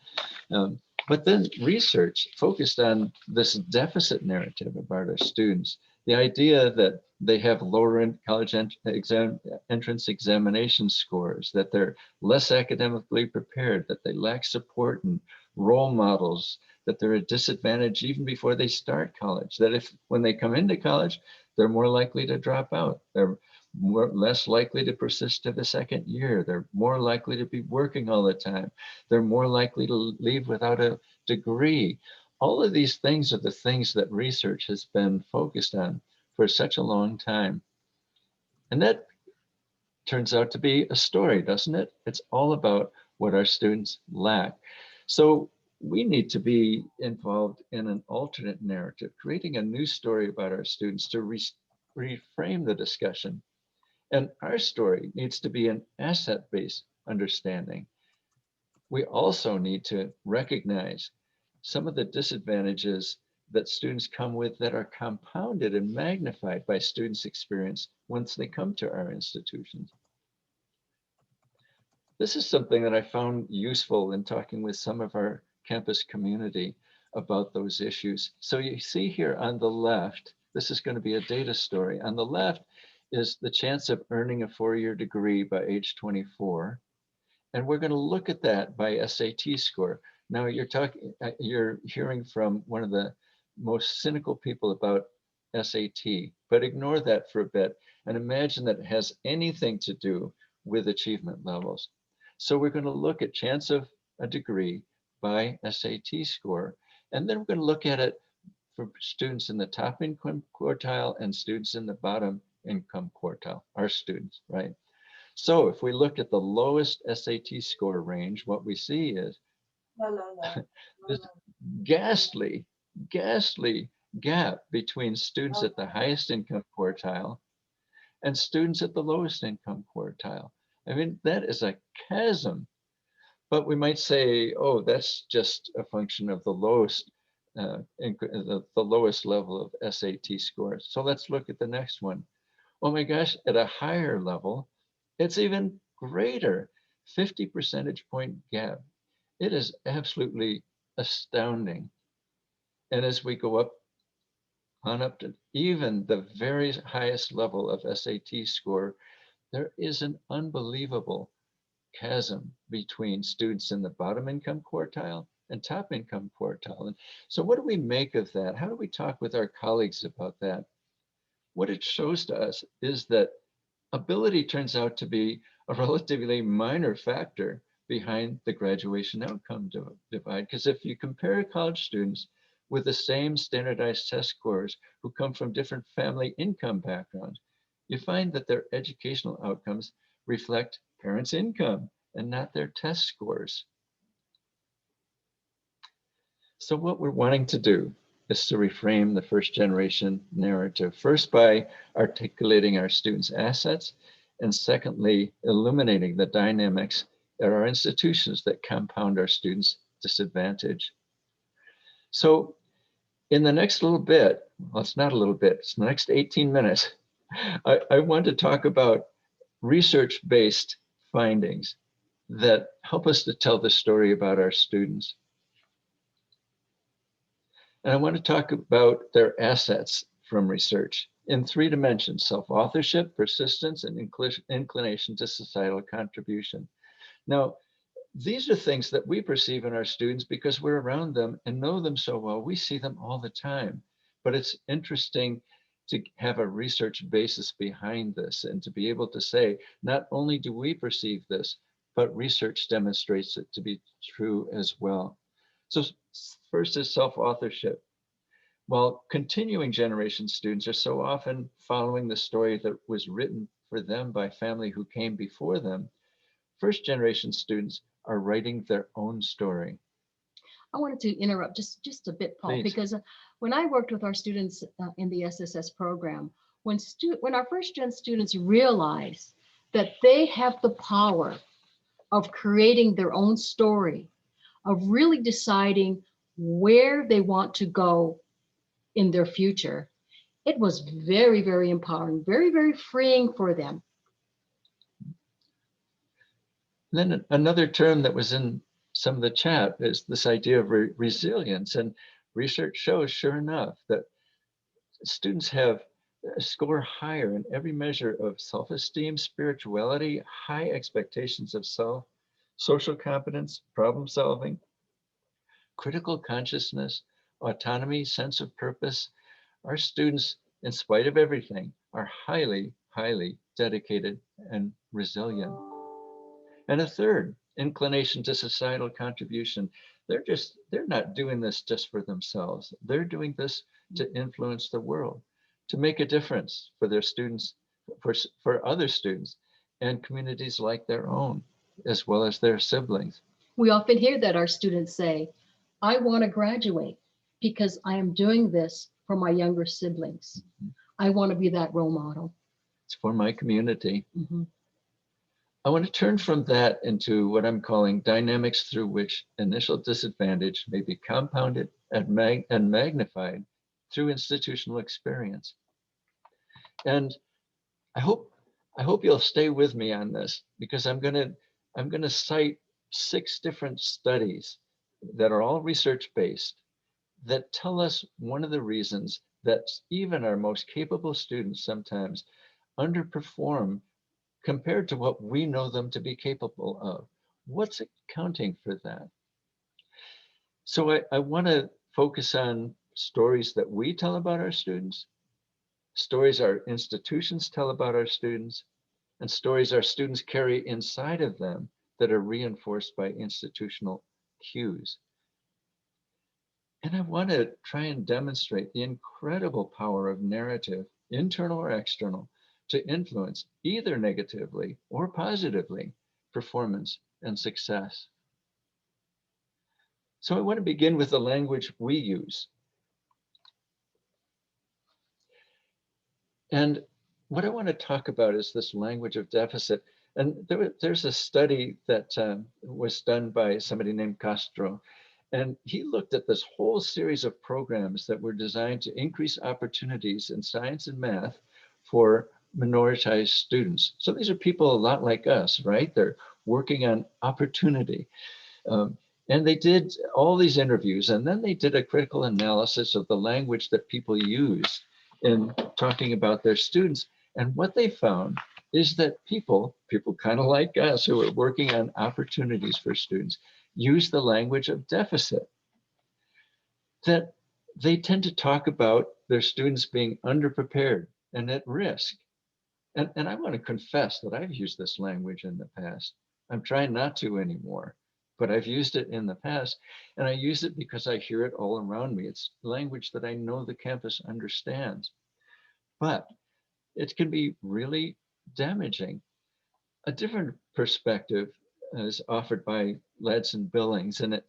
But then research focused on this deficit narrative about our students. The idea that they have lower college entrance examination scores, that they're less academically prepared, that they lack support and role models, that they're at a disadvantage even before they start college, that when they come into college, they're more likely to drop out. They're less likely to persist to the second year. They're more likely to be working all the time. They're more likely to leave without a degree. All of these things are the things that research has been focused on for such a long time. And that turns out to be a story, doesn't it? It's all about what our students lack. So we need to be involved in an alternate narrative, creating a new story about our students to reframe the discussion. And our story needs to be an asset-based understanding. We also need to recognize some of the disadvantages that students come with that are compounded and magnified by students' experience once they come to our institutions. This is something that I found useful in talking with some of our campus community about those issues. So you see here on the left, this is going to be a data story. On the left is the chance of earning a 4-year degree by age 24. And we're going to look at that by SAT score. Now you're hearing from one of the most cynical people about SAT, but ignore that for a bit and imagine that it has anything to do with achievement levels. So we're going to look at chance of a degree by SAT score, and then we're going to look at it for students in the top income quartile and students in the bottom income quartile, our students, right? So if we look at the lowest SAT score range, what we see is this ghastly gap between students at the highest income quartile and students at the lowest income quartile. I mean, that is a chasm. But we might say, oh, that's just a function of the lowest lowest level of SAT scores. So let's look at the next one. Oh my gosh, at a higher level, it's even greater, 50 percentage point gap. It is absolutely astounding. And as we go up to even the very highest level of SAT score, there is an unbelievable chasm between students in the bottom income quartile and top income quartile. And so what do we make of that? How do we talk with our colleagues about that? What it shows to us is that ability turns out to be a relatively minor factor behind the graduation outcome divide. Because if you compare college students with the same standardized test scores who come from different family income backgrounds, you find that their educational outcomes reflect parents' income and not their test scores. So what we're wanting to do is to reframe the first generation narrative, first by articulating our students' assets, and secondly, illuminating the dynamics at our institutions that compound our students' disadvantage. So in the next little bit, well, it's not a little bit, it's the next 18 minutes, I want to talk about research-based findings that help us to tell the story about our students. And I want to talk about their assets from research in 3 dimensions: self-authorship, persistence, and inclination to societal contribution. Now, these are things that we perceive in our students because we're around them and know them so well. We see them all the time. But it's interesting to have a research basis behind this and to be able to say, not only do we perceive this, but research demonstrates it to be true as well. So first is self-authorship. while continuing generation students are so often following the story that was written for them by family who came before them, first generation students are writing their own story. I wanted to interrupt just a bit, Paul, Please. because when I worked with our students in the SSS program, when our first gen students realize that they have the power of creating their own story, of really deciding where they want to go in their future, it was very, very empowering, very, very freeing for them. Then another term that was in some of the chat is this idea of resilience. And research shows, sure enough, that students score higher in every measure of self-esteem, spirituality, high expectations of self, social competence, problem solving, critical consciousness, autonomy, sense of purpose. Our students, in spite of everything, are highly, highly dedicated and resilient. And a third, inclination to societal contribution. They're not doing this just for themselves. They're doing this to influence the world, to make a difference for their students, for other students and communities like their own, as well as their siblings. We often hear that our students say, I want to graduate because I am doing this for my younger siblings. I want to be that role model. It's for my community. Mm-hmm. I want to turn from that into what I'm calling dynamics through which initial disadvantage may be compounded and magnified through institutional experience. And I hope you'll stay with me on this, because I'm gonna cite 6 different studies that are all research-based that tell us one of the reasons that even our most capable students sometimes underperform compared to what we know them to be capable of. What's accounting for that? So I want to focus on stories that we tell about our students, stories our institutions tell about our students, and stories our students carry inside of them that are reinforced by institutional cues. And I want to try and demonstrate the incredible power of narrative, internal or external, to influence either negatively or positively performance and success. So I want to begin with the language we use. And what I want to talk about is this language of deficit. And there's a study that was done by somebody named Castro. And he looked at this whole series of programs that were designed to increase opportunities in science and math for minoritized students. So these are people a lot like us, right? They're working on opportunity. And they did all these interviews, and then they did a critical analysis of the language that people use in talking about their students. And what they found is that people kind of like us who are working on opportunities for students use the language of deficit. That they tend to talk about their students being underprepared and at risk. And I want to confess that I've used this language in the past. I'm trying not to anymore, but I've used it in the past. And I use it because I hear it all around me. It's language that I know the campus understands. But it can be really damaging. A different perspective is offered by Ladson Billings, and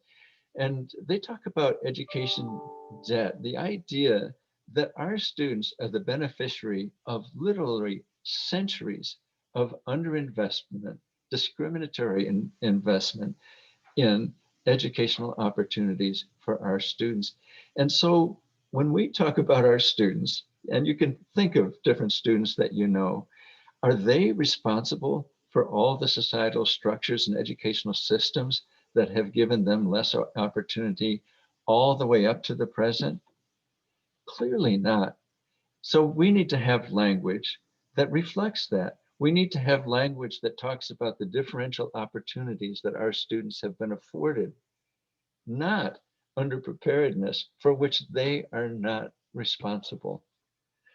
they talk about education debt, the idea that our students are the beneficiary of literally centuries of underinvestment, discriminatory investment in educational opportunities for our students. And so when we talk about our students, and you can think of different students that you know, are they responsible for all the societal structures and educational systems that have given them less opportunity all the way up to the present? Clearly not. So we need to have language that reflects that. We need to have language that talks about the differential opportunities that our students have been afforded, not underpreparedness for which they are not responsible.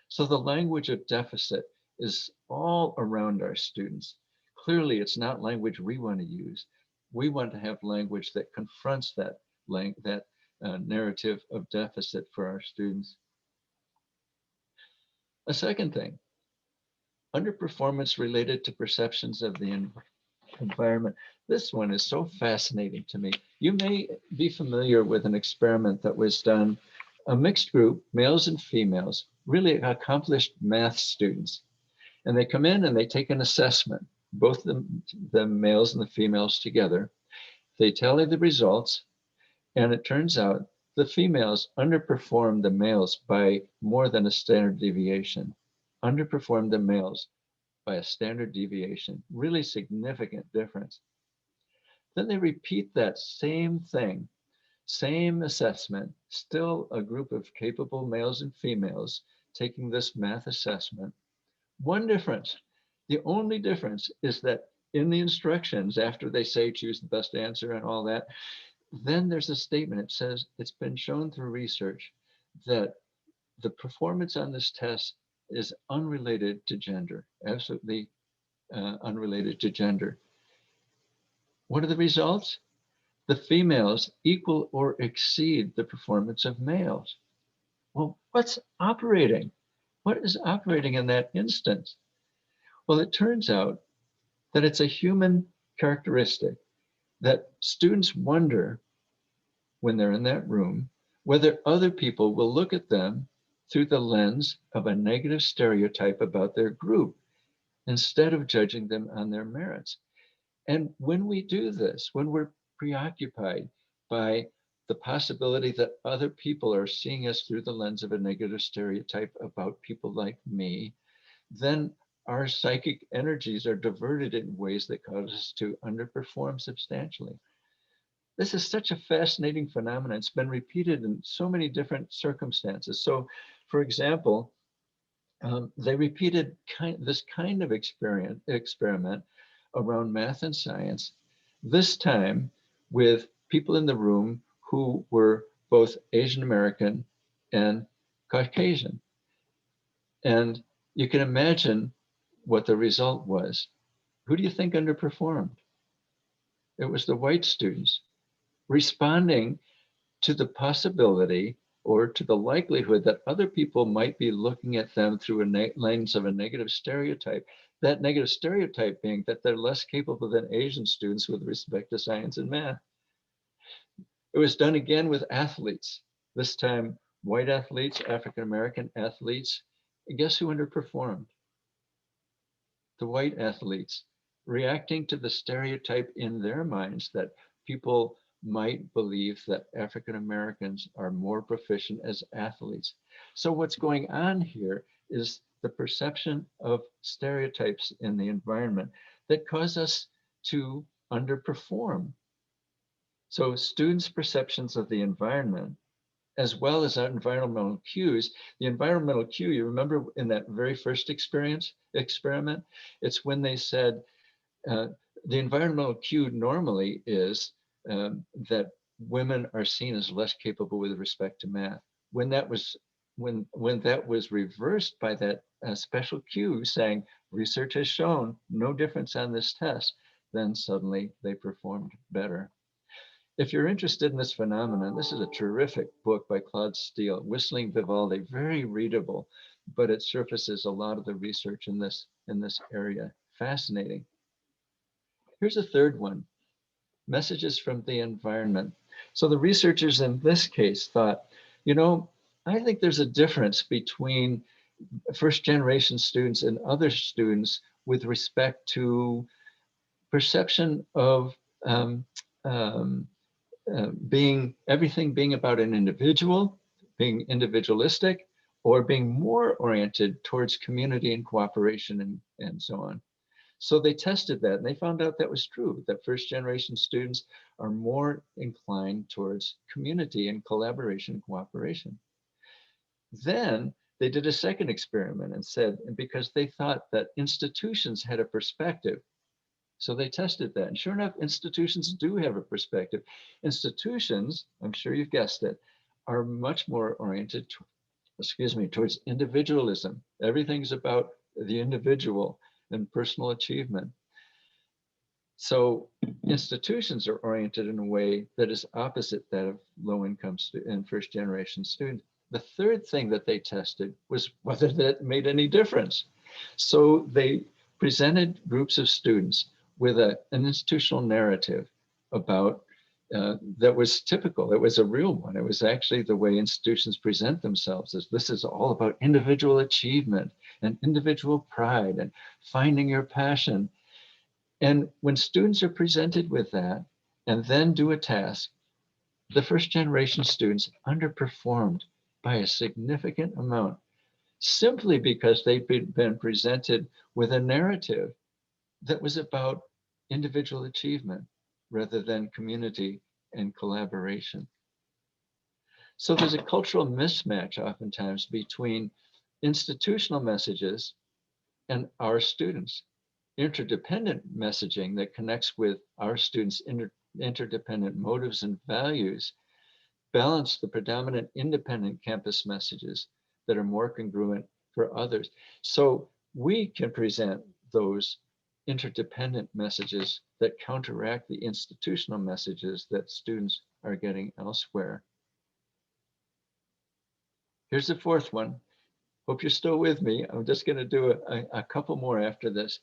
So the language of deficit is all around our students. Clearly, it's not language we want to use. We want to have language that confronts that narrative of deficit for our students. A second thing, underperformance related to perceptions of the environment. This one is so fascinating to me. You may be familiar with an experiment that was done, a mixed group, males and females, really accomplished math students. And they come in and they take an assessment, both the males and the females together. They tally the results, and it turns out the females underperformed the males by more than a standard deviation, underperformed the males by a standard deviation, really significant difference. Then they repeat that same thing, same assessment, still a group of capable males and females taking this math assessment. One difference, the only difference is that in the instructions, after they say choose the best answer and all that, then there's a statement. It says it's been shown through research that the performance on this test is unrelated to gender, absolutely unrelated to gender. What are the results? The females equal or exceed the performance of males. Well, what's operating? What is operating in that instance? Well, it turns out that it's a human characteristic that students wonder when they're in that room whether other people will look at them through the lens of a negative stereotype about their group instead of judging them on their merits. And when we do this, when we're preoccupied by the possibility that other people are seeing us through the lens of a negative stereotype about people like me, then our psychic energies are diverted in ways that cause us to underperform substantially. This is such a fascinating phenomenon. It's been repeated in so many different circumstances. So, for example, they repeated this kind of experiment around math and science, this time with people in the room who were both Asian American and Caucasian. And you can imagine what the result was. Who do you think underperformed? It was the white students responding to the possibility or to the likelihood that other people might be looking at them through a lens of a negative stereotype. That negative stereotype being that they're less capable than Asian students with respect to science and math. It was done again with athletes, this time white athletes, African-American athletes. And guess who underperformed? The white athletes, reacting to the stereotype in their minds that people might believe that African Americans are more proficient as athletes. So what's going on here is the perception of stereotypes in the environment that cause us to underperform. So students' perceptions of the environment, as well as environmental cues. The environmental cue, you remember in that very first experiment, it's when they said, the environmental cue normally is that women are seen as less capable with respect to math. When that was reversed by that special cue saying research has shown no difference on this test, then suddenly they performed better. If you're interested in this phenomenon, this is a terrific book by Claude Steele, Whistling Vivaldi, very readable, but it surfaces a lot of the research in this area. Fascinating. Here's a third one, messages from the environment. So the researchers in this case thought, you know, I think there's a difference between first generation students and other students with respect to perception of everything being about an individual, being individualistic, or being more oriented towards community and cooperation and so on. So they tested that and they found out that was true, that first generation students are more inclined towards community and collaboration and cooperation. Then they did a second experiment and said, because they thought that institutions had a perspective, so they tested that. And sure enough, institutions do have a perspective. Institutions, I'm sure you've guessed it, are much more oriented, towards individualism. Everything's about the individual and personal achievement. So institutions are oriented in a way that is opposite that of low-income and first-generation students. The third thing that they tested was whether that made any difference. So they presented groups of students with an institutional narrative about that was typical. It was a real one. It was actually the way institutions present themselves, as this is all about individual achievement and individual pride and finding your passion. And when students are presented with that and then do a task, the first generation students underperformed by a significant amount, simply because they've been presented with a narrative that was about individual achievement rather than community and collaboration. So there's a cultural mismatch oftentimes between institutional messages and our students. Interdependent messaging that connects with our students' interdependent motives and values balance the predominant independent campus messages that are more congruent for others. So we can present those interdependent messages that counteract the institutional messages that students are getting elsewhere. Here's the fourth one. Hope you're still with me. I'm just going to do a couple more after this.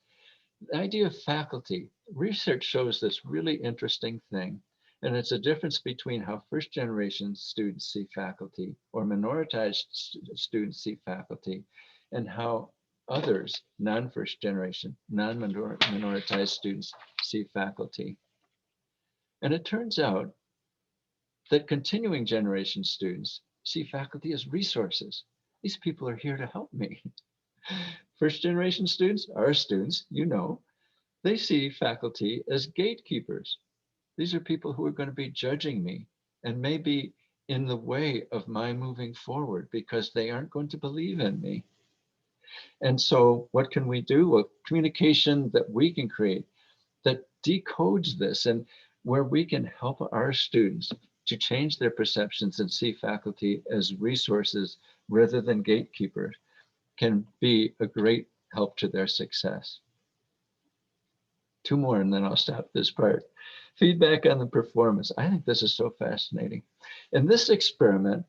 The idea of faculty. Research shows this really interesting thing, and it's a difference between how first generation students see faculty or minoritized students see faculty, and how others, non-first generation, non-minoritized students see faculty. And it turns out that continuing generation students see faculty as resources. These people are here to help me. First generation students, our students, you know, they see faculty as gatekeepers. These are people who are going to be judging me and maybe in the way of my moving forward because they aren't going to believe in me. And so what can we do? Well, communication that we can create that decodes this and where we can help our students to change their perceptions and see faculty as resources rather than gatekeepers can be a great help to their success. Two more and then I'll stop this part. Feedback on the performance. I think this is so fascinating. In this experiment,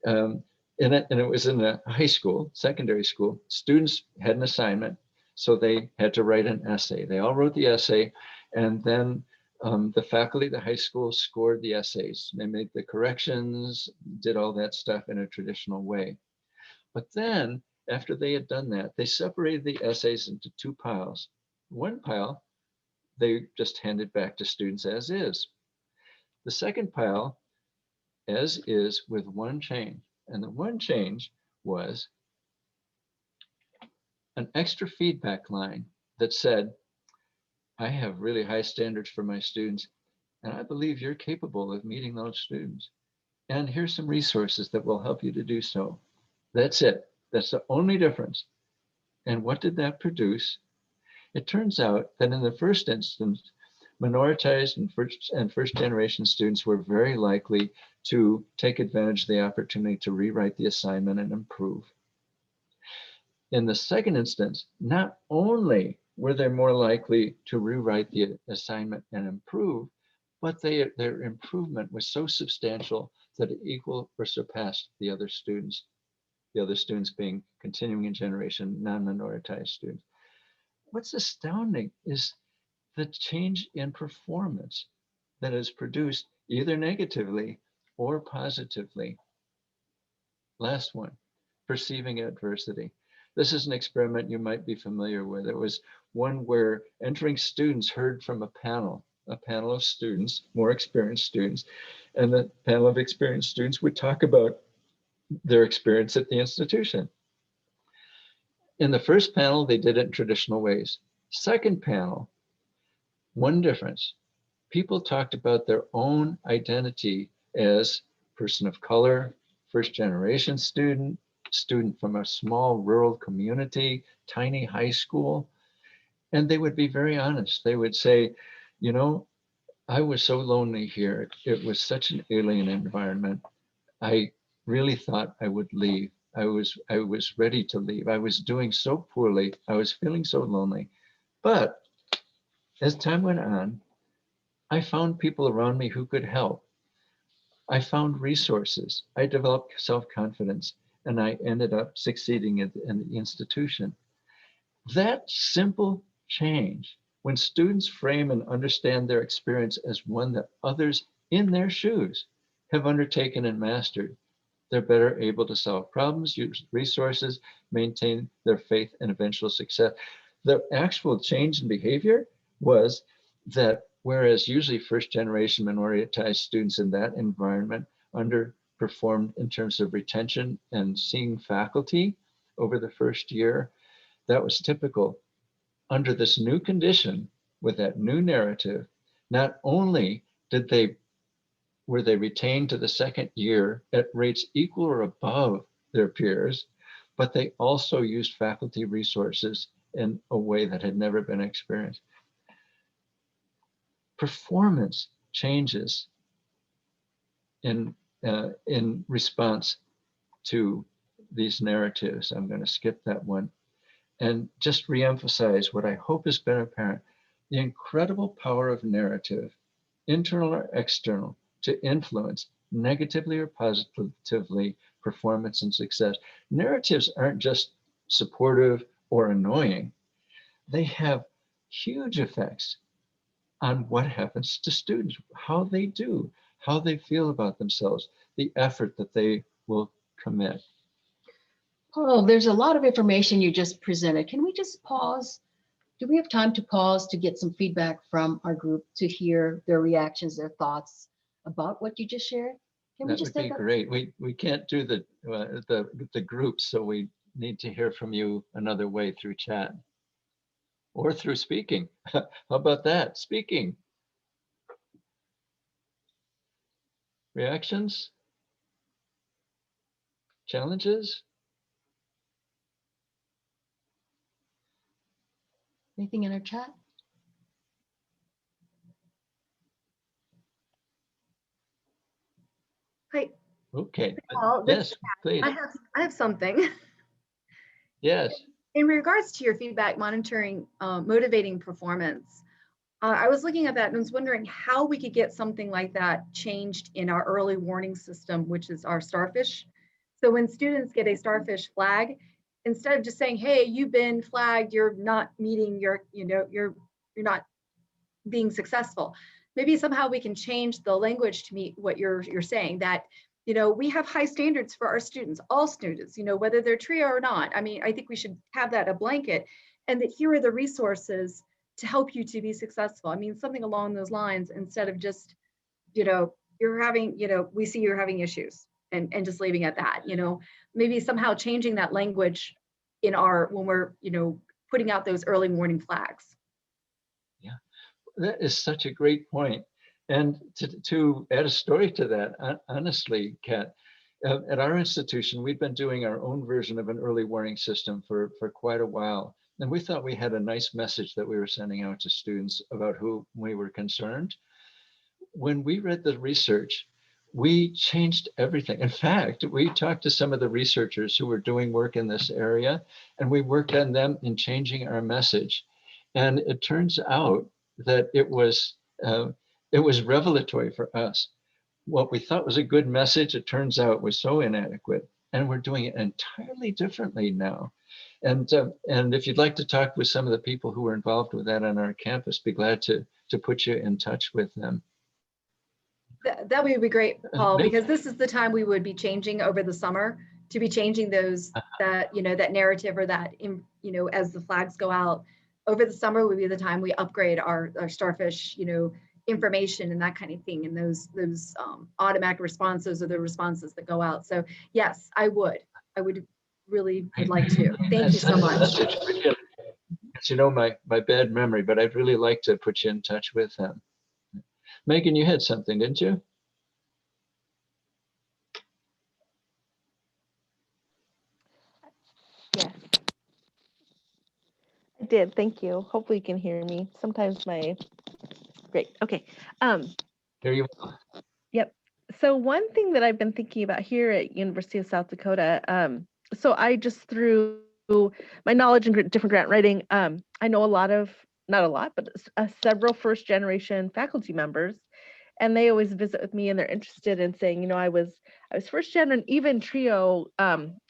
and it was in a high school, secondary school, students had an assignment, so they had to write an essay. They all wrote the essay, and then the faculty of the high school scored the essays. They made the corrections, did all that stuff in a traditional way. But then, after they had done that, they separated the essays into two piles. One pile, they just handed back to students as is. The second pile, as is, with one change. And the one change was an extra feedback line that said, I have really high standards for my students, and I believe you're capable of meeting those students. And here's some resources that will help you to do so. That's it. That's the only difference. And what did that produce? It turns out that in the first instance, minoritized and first generation students were very likely to take advantage of the opportunity to rewrite the assignment and improve. In the second instance, not only were they more likely to rewrite the assignment and improve, but their improvement was so substantial that it equaled or surpassed the other students being continuing generation, non-minoritized students. What's astounding is the change in performance that is produced either negatively or positively. Last one, perceiving adversity. This is an experiment you might be familiar with. It was one where entering students heard from a panel of students, more experienced students, and the panel of experienced students would talk about their experience at the institution. In the first panel, they did it in traditional ways. Second panel, one difference. People talked about their own identity as person of color, first generation student, student from a small rural community, tiny high school. And they would be very honest. They would say, you know, I was so lonely here. It was such an alien environment. I really thought I would leave. I was ready to leave. I was doing so poorly. I was feeling so lonely. But As time went on, I found people around me who could help. I found resources. I developed self-confidence, and I ended up succeeding in the institution. That simple change, when students frame and understand their experience as one that others in their shoes have undertaken and mastered, they're better able to solve problems, use resources, maintain their faith and eventual success. The actual change in behavior was that whereas usually first generation minoritized students in that environment underperformed in terms of retention and seeing faculty over the first year, that was typical. Under this new condition, with that new narrative, not only were they retained to the second year at rates equal or above their peers, but they also used faculty resources in a way that had never been experienced. Performance changes in response to these narratives. I'm going to skip that one and just reemphasize what I hope has been apparent: the incredible power of narrative, internal or external, to influence negatively or positively performance and success. Narratives aren't just supportive or annoying. They have huge effects on what happens to students, how they do, how they feel about themselves, the effort that they will commit. Oh, there's a lot of information you just presented. Can we just pause? Do we have time to pause to get some feedback from our group to hear their reactions, their thoughts about what you just shared? Can we That just would be take a great. We can't do the groups, so we need to hear from you another way, through chat or through speaking. How about that? Speaking. Reactions? Challenges? anything in our chat? Hi, Okay. Paul, this Yes, is please. I have something. Yes. In regards to your feedback monitoring, motivating performance, I was looking at that and was wondering how we could get something like that changed in our early warning system, which is our starfish. So when students get a starfish flag, instead of just saying, "Hey, you've been flagged, you're not meeting your, you're not being successful," maybe somehow we can change the language to meet what you're saying, that we have high standards for our students, all students, whether they're TRIO or not. I mean, I think we should have that a blanket, and that here are the resources to help you to be successful. I mean, something along those lines, instead of just, you're having, we see you're having issues, and just leaving it at that. Maybe somehow changing that language in when we're, putting out those early warning flags. Yeah, that is such a great point. And to add a story to that, honestly, Kat, at our institution, we've been doing our own version of an early warning system for quite a while. And we thought we had a nice message that we were sending out to students about who we were concerned. When we read the research, we changed everything. In fact, we talked to some of the researchers who were doing work in this area, and we worked on them in changing our message. And it turns out that it was revelatory for us. What we thought was a good message, it turns out was so inadequate, and we're doing it entirely differently now. And if you'd like to talk with some of the people who were involved with that on our campus, be glad to put you in touch with them. That would be great, Paul, Maybe- because this is the time we would be changing over the summer, to be changing those, that narrative, or that, as the flags go out over the summer, would be the time we upgrade our starfish, information and that kind of thing, and those automatic responses, or the responses that go out. So yes, I would really would like to. Thank you so much. My bad memory, but I'd really like to put you in touch with them. Megan, you had something, didn't you? Yes, I did. Thank you. Hopefully you can hear me. Sometimes great. Okay. Here you Yep. So one thing that I've been thinking about here at University of South Dakota, so I just, through my knowledge in different grant writing, I know a lot of not a lot, but several first generation faculty members. And they always visit with me and they're interested in saying, you know, I was first gen and even trio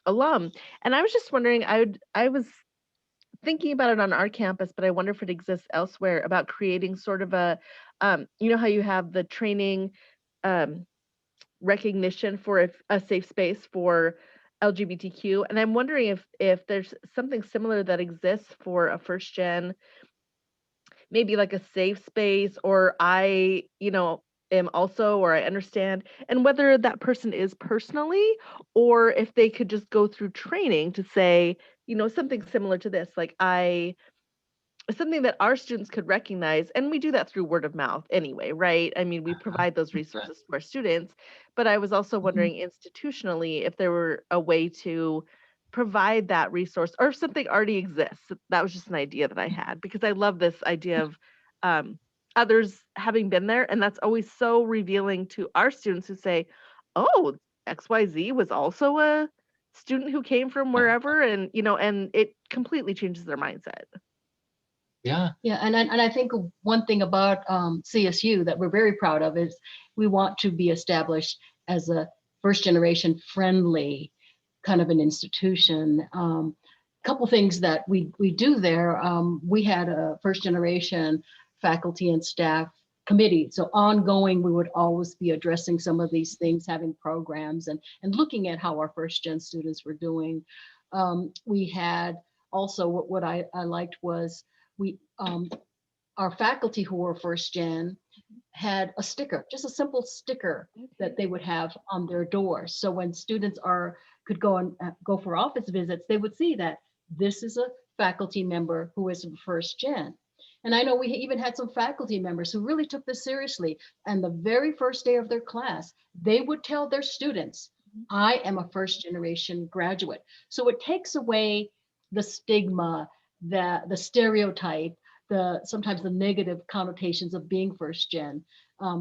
alum. And I was just wondering, I was thinking about it on our campus, but I wonder if it exists elsewhere, about creating sort of a, you know, how you have the training recognition for a safe space for LGBTQ. And I'm wondering if there's something similar that exists for a first gen, maybe like a safe space, or I, you know, am also, or I understand, and whether that person is personally, or if they could just go through training to say, you know, something similar to this, like something that our students could recognize. And we do that through word of mouth anyway, right? I mean, we provide those resources to our students, but I was also wondering institutionally if there were a way to provide that resource, or if something already exists. That was just an idea that I had, because I love this idea of others having been there. And that's always so revealing to our students who say, oh, XYZ was also a student who came from wherever, and, you know, and it completely changes their mindset. Yeah. Yeah, and I think one thing about CSU that we're very proud of is we want to be established as a first generation friendly kind of an institution. Couple things that we do there. We had a first generation faculty and staff committee. So ongoing, we would always be addressing some of these things, having programs and looking at how our first gen students were doing. We had also what I liked was we our faculty who were first gen had a sticker, just a simple sticker that they would have on their doors. So when students could go and go for office visits, they would see that this is a faculty member who is first gen. And I know we even had some faculty members who really took this seriously. And the very first day of their class, they would tell their students, I am a first generation graduate. So it takes away the stigma, the stereotype, sometimes the negative connotations of being first gen.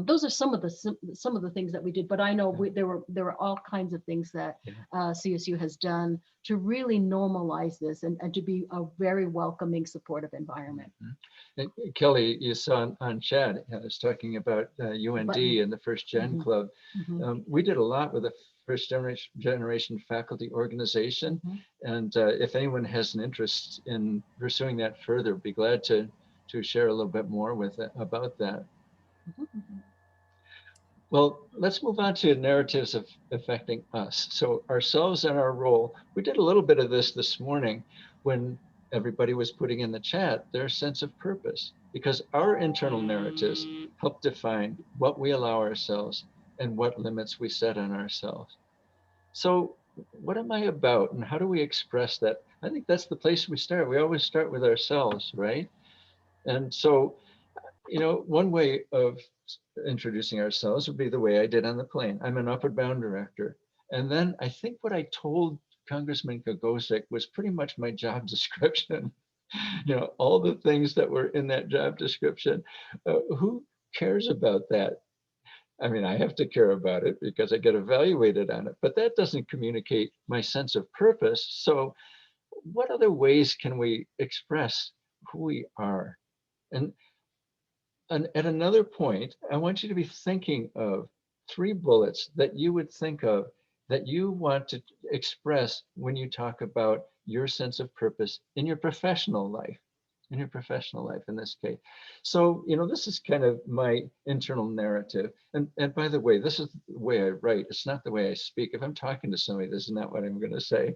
Those are some of the things that we did, but I know there were all kinds of things that CSU has done to really normalize this and to be a very welcoming, supportive environment. And Kelly, you saw on chat, I was talking about UND and the First Gen Club. We did a lot with the First Generation Faculty Organization. And if anyone has an interest in pursuing that further, be glad to share a little bit more about that. Well, let's move on to narratives affecting us. So ourselves and our role. We did a little bit of this morning when everybody was putting in the chat their sense of purpose, because our internal narratives help define what we allow ourselves and what limits we set on ourselves. So what am I about and how do we express that? I think that's the place we start. We always start with ourselves, right? And so, you know, one way of introducing ourselves would be the way I did on the plane. I'm an Upward Bound director. And then I think what I told Congressman Kogosic was pretty much my job description. You know, all the things that were in that job description. Who cares about that? I mean, I have to care about it because I get evaluated on it, but that doesn't communicate my sense of purpose. So what other ways can we express who we are? And at another point, I want you to be thinking of 3 bullets that you would think of that you want to express when you talk about your sense of purpose in your professional life, in this case. So, you know, this is kind of my internal narrative. And by the way, this is the way I write. It's not the way I speak. If I'm talking to somebody, this is not what I'm going to say.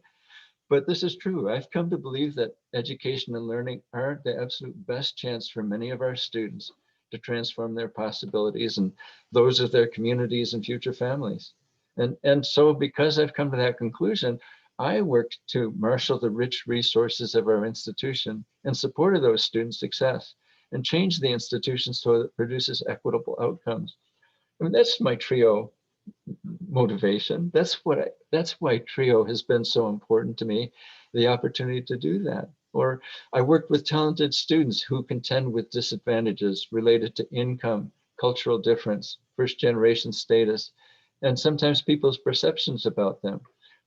But this is true. I've come to believe that education and learning are the absolute best chance for many of our students to transform their possibilities and those of their communities and future families. And so because I've come to that conclusion, I worked to marshal the rich resources of our institution in support of those students' success and change the institution so that it produces equitable outcomes. I mean, that's my TRIO motivation. That's why TRIO has been so important to me, the opportunity to do that. Or I worked with talented students who contend with disadvantages related to income, cultural difference, first generation status, and sometimes people's perceptions about them.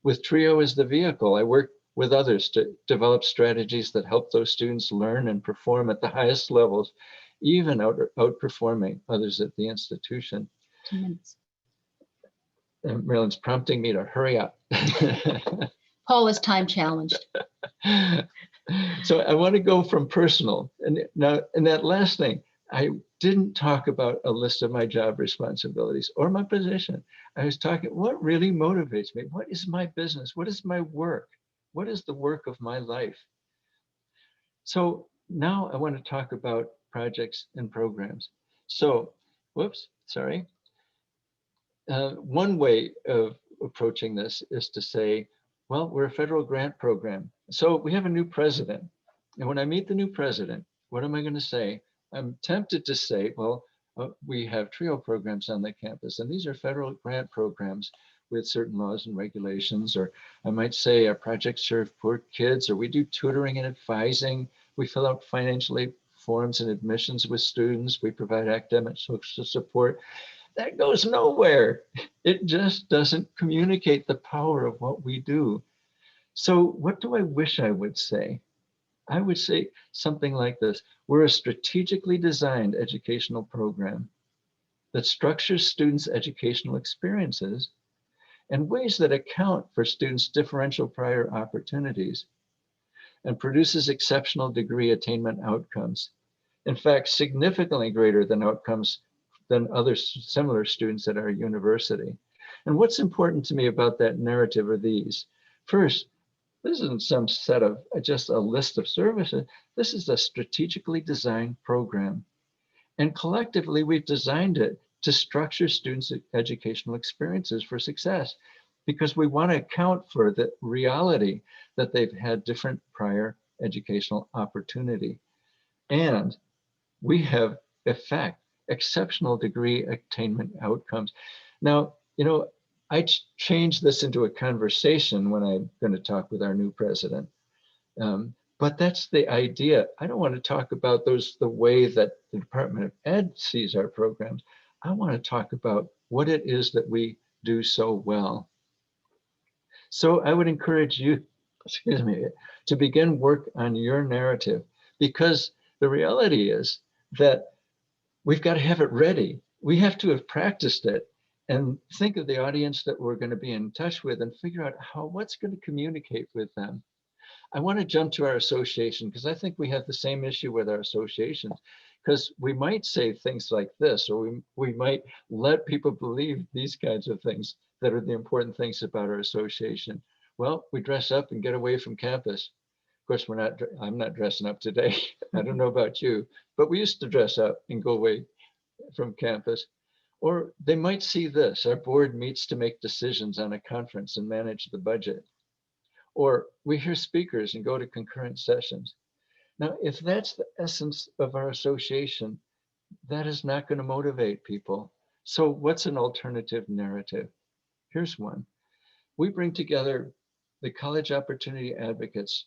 With TRIO as the vehicle, I worked with others to develop strategies that help those students learn and perform at the highest levels, even outperforming others at the institution. 2 minutes. And Marilyn's prompting me to hurry up. Paul is time challenged. So I want to go from personal. And now, in that last thing, I didn't talk about a list of my job responsibilities or my position. I was talking, what really motivates me? What is my business? What is my work? What is the work of my life? So now I want to talk about projects and programs. So, whoops, sorry. One way of approaching this is to say, well, we're a federal grant program. So we have a new president. And when I meet the new president, what am I going to say? I'm tempted to say, well, we have TRIO programs on the campus, and these are federal grant programs with certain laws and regulations. Or I might say our projects serve poor kids, or we do tutoring and advising. We fill out financial aid forms and admissions with students. We provide academic social support. That goes nowhere. It just doesn't communicate the power of what we do. So what do I wish I would say? I would say something like this. We're a strategically designed educational program that structures students' educational experiences in ways that account for students' differential prior opportunities and produces exceptional degree attainment outcomes. In fact, significantly greater than outcomes than other similar students at our university. And what's important to me about that narrative are these. First, this isn't some set of just a list of services. This is a strategically designed program. And collectively, we've designed it to structure students' educational experiences for success because we want to account for the reality that they've had different prior educational opportunity. And we have exceptional degree attainment outcomes. Now, I changed this into a conversation when I'm going to talk with our new president. But that's the idea. I don't want to talk about the way that the Department of Ed sees our programs. I want to talk about what it is that we do so well. So I would encourage you, to begin work on your narrative, because the reality is that we've got to have it ready. We have to have practiced it and think of the audience that we're going to be in touch with and figure out what's going to communicate with them. I want to jump to our association because I think we have the same issue with our associations, because we might say things like this, or we might let people believe these kinds of things that are the important things about our association. Well, we dress up and get away from campus. Of course, I'm not dressing up today. I don't know about you, but we used to dress up and go away from campus. Or they might see this: our board meets to make decisions on a conference and manage the budget. Or we hear speakers and go to concurrent sessions. Now, if that's the essence of our association, that is not going to motivate people. So what's an alternative narrative? Here's one. We bring together the college opportunity advocates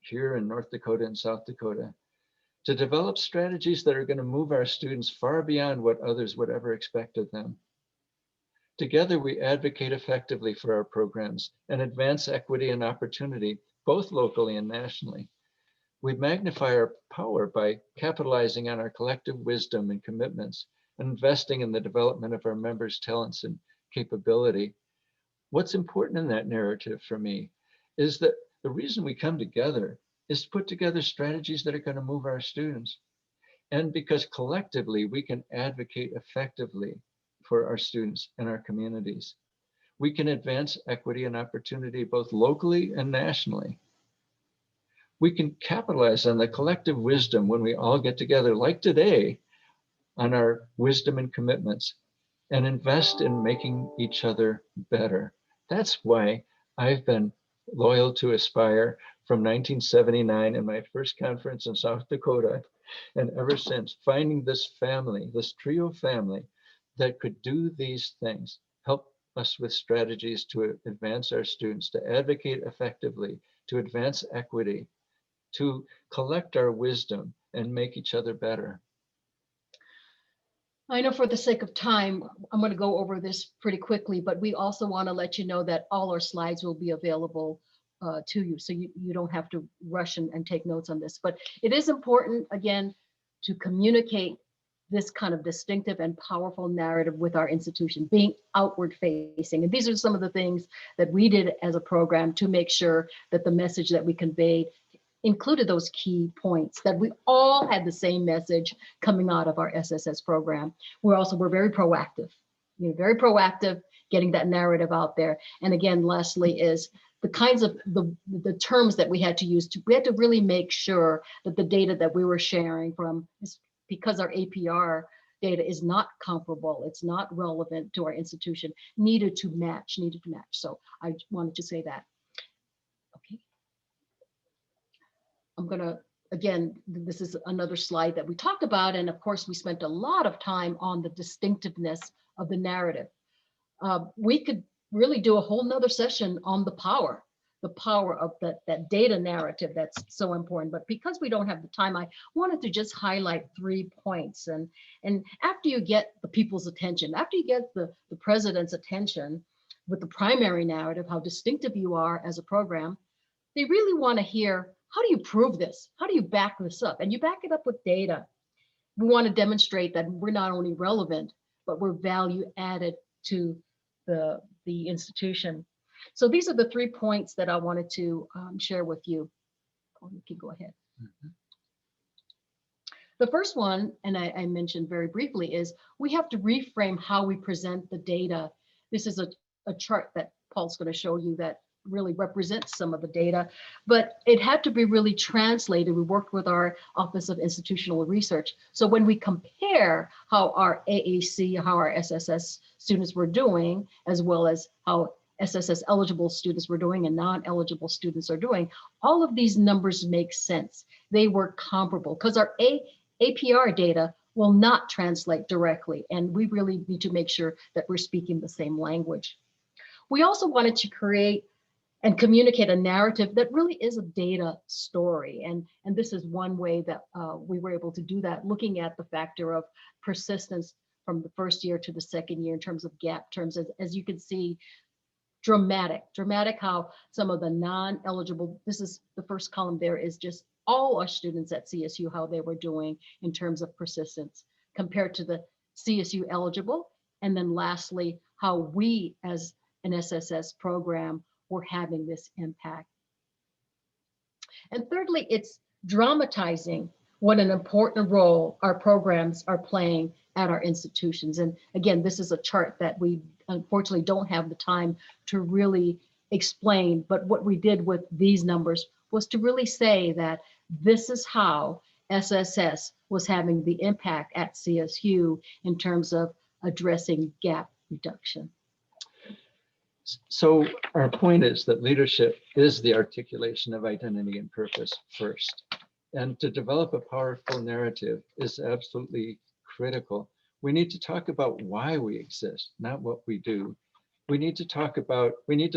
here in North Dakota and South Dakota to develop strategies that are going to move our students far beyond what others would ever expect of them. Together, we advocate effectively for our programs and advance equity and opportunity, both locally and nationally. We magnify our power by capitalizing on our collective wisdom and commitments and investing in the development of our members' talents and capability. What's important in that narrative for me is that the reason we come together is to put together strategies that are going to move our students. And because collectively we can advocate effectively for our students and our communities. We can advance equity and opportunity both locally and nationally. We can capitalize on the collective wisdom when we all get together, like today, on our wisdom and commitments, and invest in making each other better. That's why I've been loyal to Aspire from 1979 in my first conference in South Dakota, and ever since, finding this family, this TRIO family, that could do these things, help us with strategies to advance our students, to advocate effectively, to advance equity, to collect our wisdom and make each other better. I know for the sake of time, I'm going to go over this pretty quickly, but we also want to let you know that all our slides will be available to you, so you don't have to rush and take notes on this. But it is important, again, to communicate this kind of distinctive and powerful narrative with our institution, being outward facing. And these are some of the things that we did as a program to make sure that the message that we conveyed included those key points, that we all had the same message coming out of our SSS program. We're very proactive, very proactive, getting that narrative out there. And again, lastly is the kinds of the terms that we had to use. We had to really make sure that the data that we were sharing from, because our APR data is not comparable, it's not relevant to our institution, needed to match. So I wanted to say that. Okay. I'm gonna, again, this is another slide that we talked about, and of course we spent a lot of time on the distinctiveness of the narrative. We could really do a whole nother session on the power of that data narrative that's so important. But because we don't have the time, I wanted to just highlight 3 points. And after you get the people's attention, after you get the president's attention with the primary narrative, how distinctive you are as a program, they really want to hear, how do you prove this? How do you back this up? And you back it up with data. We want to demonstrate that we're not only relevant, but we're value added to the institution. So these are the 3 points that I wanted to share with you. Oh, you can go ahead. Mm-hmm. The first one, and I mentioned very briefly, is we have to reframe how we present the data. This is a chart that Paul's going to show you that really represents some of the data, but it had to be really translated. We worked with our Office of Institutional Research. So when we compare how our AAC, how our SSS students were doing, as well as how SSS eligible students were doing and non-eligible students are doing, all of these numbers make sense. They were comparable because our APR data will not translate directly, and we really need to make sure that we're speaking the same language. We also wanted to create and communicate a narrative that really is a data story. And this is one way that we were able to do that, looking at the factor of persistence from the first year to the second year in terms of gap terms. As you can see, dramatic how some of the non-eligible, this is the first column there, is just all our students at CSU, how they were doing in terms of persistence compared to the CSU eligible. And then lastly, how we as an SSS program were having this impact. And thirdly, it's dramatizing what an important role our programs are playing at our institutions. And again, this is a chart that we unfortunately don't have the time to really explain, but what we did with these numbers was to really say that this is how SSS was having the impact at CSU in terms of addressing gap reduction. So our point is that leadership is the articulation of identity and purpose first. And to develop a powerful narrative is absolutely critical. We need to talk about why we exist, not what we do. We need to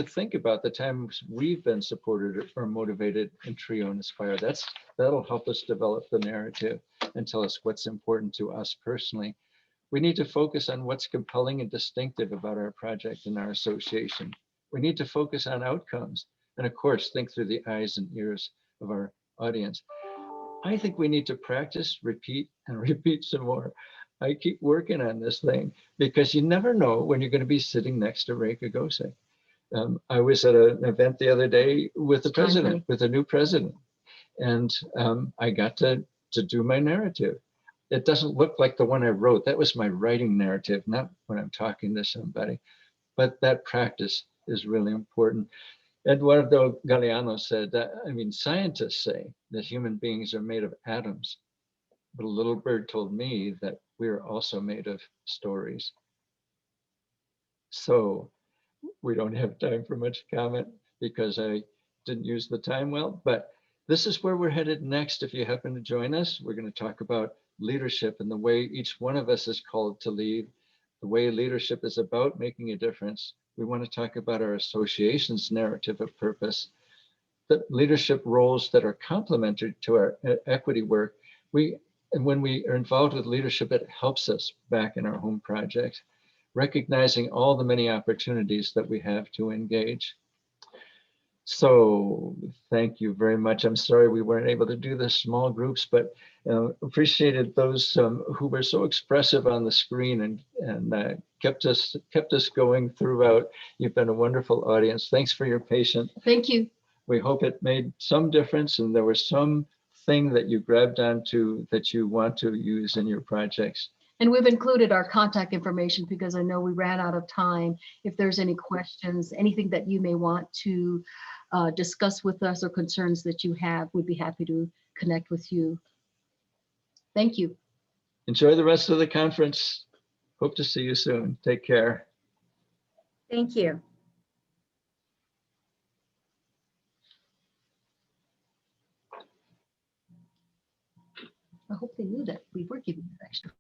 think about the times we've been supported or motivated in TRIO and Aspire. That'll help us develop the narrative and tell us what's important to us personally. We need to focus on what's compelling and distinctive about our project and our association. We need to focus on outcomes and, of course, think through the eyes and ears of our audience. I think we need to practice, repeat, and repeat some more. I keep working on this thing because you never know when you're going to be sitting next to Reika Gosek. I was at an event the other day with the president, with a new president, and I got to do my narrative. It doesn't look like the one I wrote. That was my writing narrative, not when I'm talking to somebody. But that practice is really important. Eduardo Galeano said that, scientists say that human beings are made of atoms, but a little bird told me that we are also made of stories. So we don't have time for much comment because I didn't use the time well, but this is where we're headed next. If you happen to join us, we're going to talk about leadership and the way each one of us is called to lead, the way leadership is about making a difference. We want to talk about our association's narrative of purpose, the leadership roles that are complementary to our equity work. And when we are involved with leadership, it helps us back in our home project, recognizing all the many opportunities that we have to engage. So thank you very much. I'm sorry we weren't able to do the small groups, but appreciated those who were so expressive on the screen and kept us going throughout. You've been a wonderful audience. Thanks for your patience. Thank you. We hope it made some difference and there was some thing that you grabbed onto that you want to use in your projects. And we've included our contact information because I know we ran out of time. If there's any questions, anything that you may want to discuss with us or concerns that you have, we'd be happy to connect with you. Thank you. Enjoy the rest of the conference. Hope to see you soon. Take care. Thank you. I hope they knew that we were giving you extra.